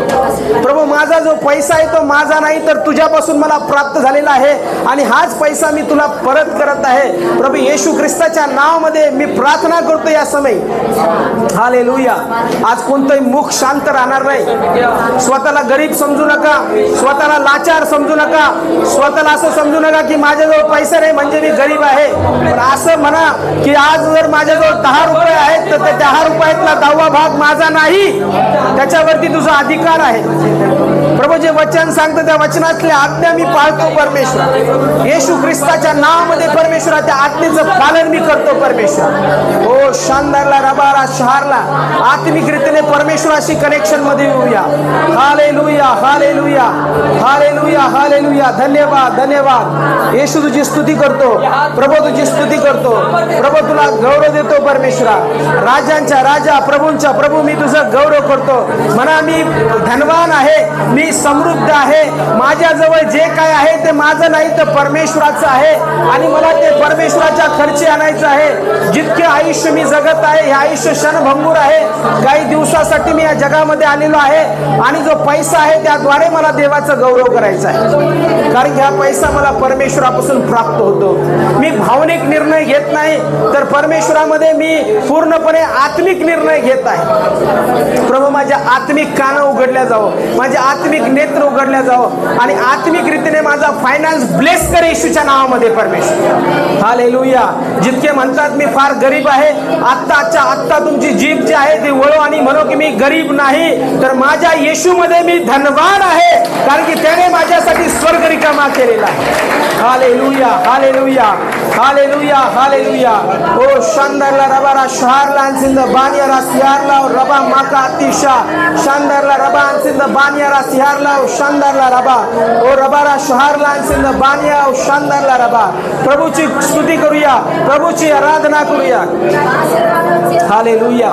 S1: प्रभू माझा जो पैसा आहे तो माझा नाही तर तुझ्यापासून मला प्राप्त झालेला आहे आणि हाच पैसा मी तुला परत करत आहे. प्रभू येशू ख्रिस्ताच्या नावामध्ये मी प्रार्थना करतो या समय. हालेलुया. आज कोणतंही मुख शांत राहणार नाही. स्वतःला गरीब समजू नका, स्वतःला लाचार समजू नका, स्वतःला असं समजू नका की माझ्याजवळ पैसा नाही म्हणजे मी गरीब आहे. पण असं म्हणा की आज जर माझ्याजवळ 10 रुपये आहेत तर त्या 10 रुपयातला 10वा भाग माझा नाही, त्याच्यावरती तुझा अधिकार आहे. प्रभू जे वचन सांगतं त्या वचनातल्या आज्ञा मी पाळतो परमेश्वर. येशू ख्रिस्ताच्या नावामध्ये परमेश्वरा त्या आज्ञेचं पालन मी करतो परमेश्वर. ओ शानदारला रबारा शहारला आत्मिक रीतीने परमेश्वराशी कनेक्शन मध्ये येऊया. हालेलुया, हालेलुया, हालेलुया, हालेलुया. धन्यवाद, धन्यवाद. येशू तुझी स्तुती करतो प्रभू, तुझी स्तुती करतो प्रभू, तुला गौरव देतो परमेश्वरा. राजांच्या राजा, प्रभूंच्या प्रभू मी तुझं गौरव करतो. म्हणा मी धनवान आहे, मी समृद्ध आहे, माझ्याजवळ जे काय आहे ते माझं नाही तर परमेश्वराचं आहे आणि मला ते परमेश्वराच्या खर्ची आणायचं आहे. जितके आयुष्य मी जगत आहे हे आयुष्य क्षणभंगूर आहे. काही दिवसासाठी मी या जगामध्ये आलेलो आहे आणि जो पैसा आहे त्याद्वारे मला देवाचा गौरव करायचा आहे. कारण की हा पैसा मला परमेश्वरापासून प्राप्त होतो. मी भावनिक निर्णय घेत नाही तर परमेश्वरामध्ये मी पूर्णपणे आत्मिक निर्णय घेत आहे. प्रभू माझ्या आत्मिक कानं उघडल्या जावं, माझ्या आत्मिक नेत्र उघडल्या जावं आणि आत्मिक रीतीने माझा फायनान्स ब्लेस कर येशूच्या नावामध्ये परमेश्वर. हालेलुया. जितके म्हणतात मी फार गरीब आहे, आत्ता तुमची जीभ जी आहे ती वळो आणि म्हणो की मी गरीब नाही तर माझ्या येशूमध्ये मी धनवान आहे, कारण की त्याने माझ्यासाठी स्वर्ग रिकामा केलेला आहे. हालेलुया हालेलुया हालेलुया हालेलुया. ओ शांदारला रबारा शहारला अंसिंद बानियारा सिहारला रबा माका अतिशा शांदारला रबा अंसिंद बानियारा सिहारला शांदारला रबा ओ रबारा शहारला अंसिंद बानिया शांदारला रबा. प्रभूची स्तुती करूया, प्रभूची आराधना करूया. हालेलुया.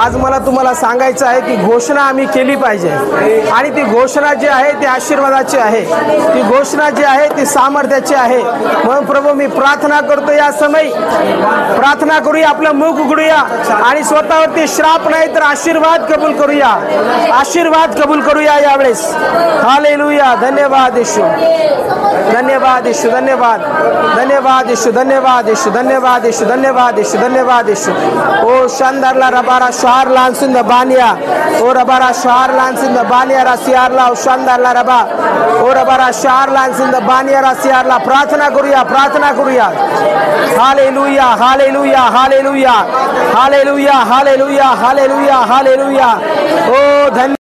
S1: आज मला तुम्हाला सांगायचं आहे की घोषणा आम्ही केली पाहिजे आणि ती घोषणा जी आहे ती आशीर्वादाची आहे, ती घोषणा जी आहे ती सामर्थ्याची आहे. म्हणून प्रभू मी प्रार्थना करतो या समय प्रार्थना करूया, आपलं मुख उघडूया आणि स्वतःवरती श्राप नाही तर आशीर्वाद कबूल करूया, आशीर्वाद कबूल करूया यावेळेस. हालेलुया. धन्यवाद येशू, धन्यवाद येशू, धन्यवाद धन्यवाद येशू, धन्यवाद येशू, धन्यवाद येशू, धन्यवाद येशू, धन्यवाद येशू. ओ शांदारला रबारा शहार लांसिंद बानिया ओ रबारा शहार लांसिंद बानिया रासियारला ओ शांदारला रबा ओ रबारा शहार लांसिंद बानिया रासियारला. प्रार्थना करूया, प्रार्थना करूया. हालेलुया हालेलुया हालेलुया हालेलुया हालेलुया हालेलुया हालेलुया. ओ धन्य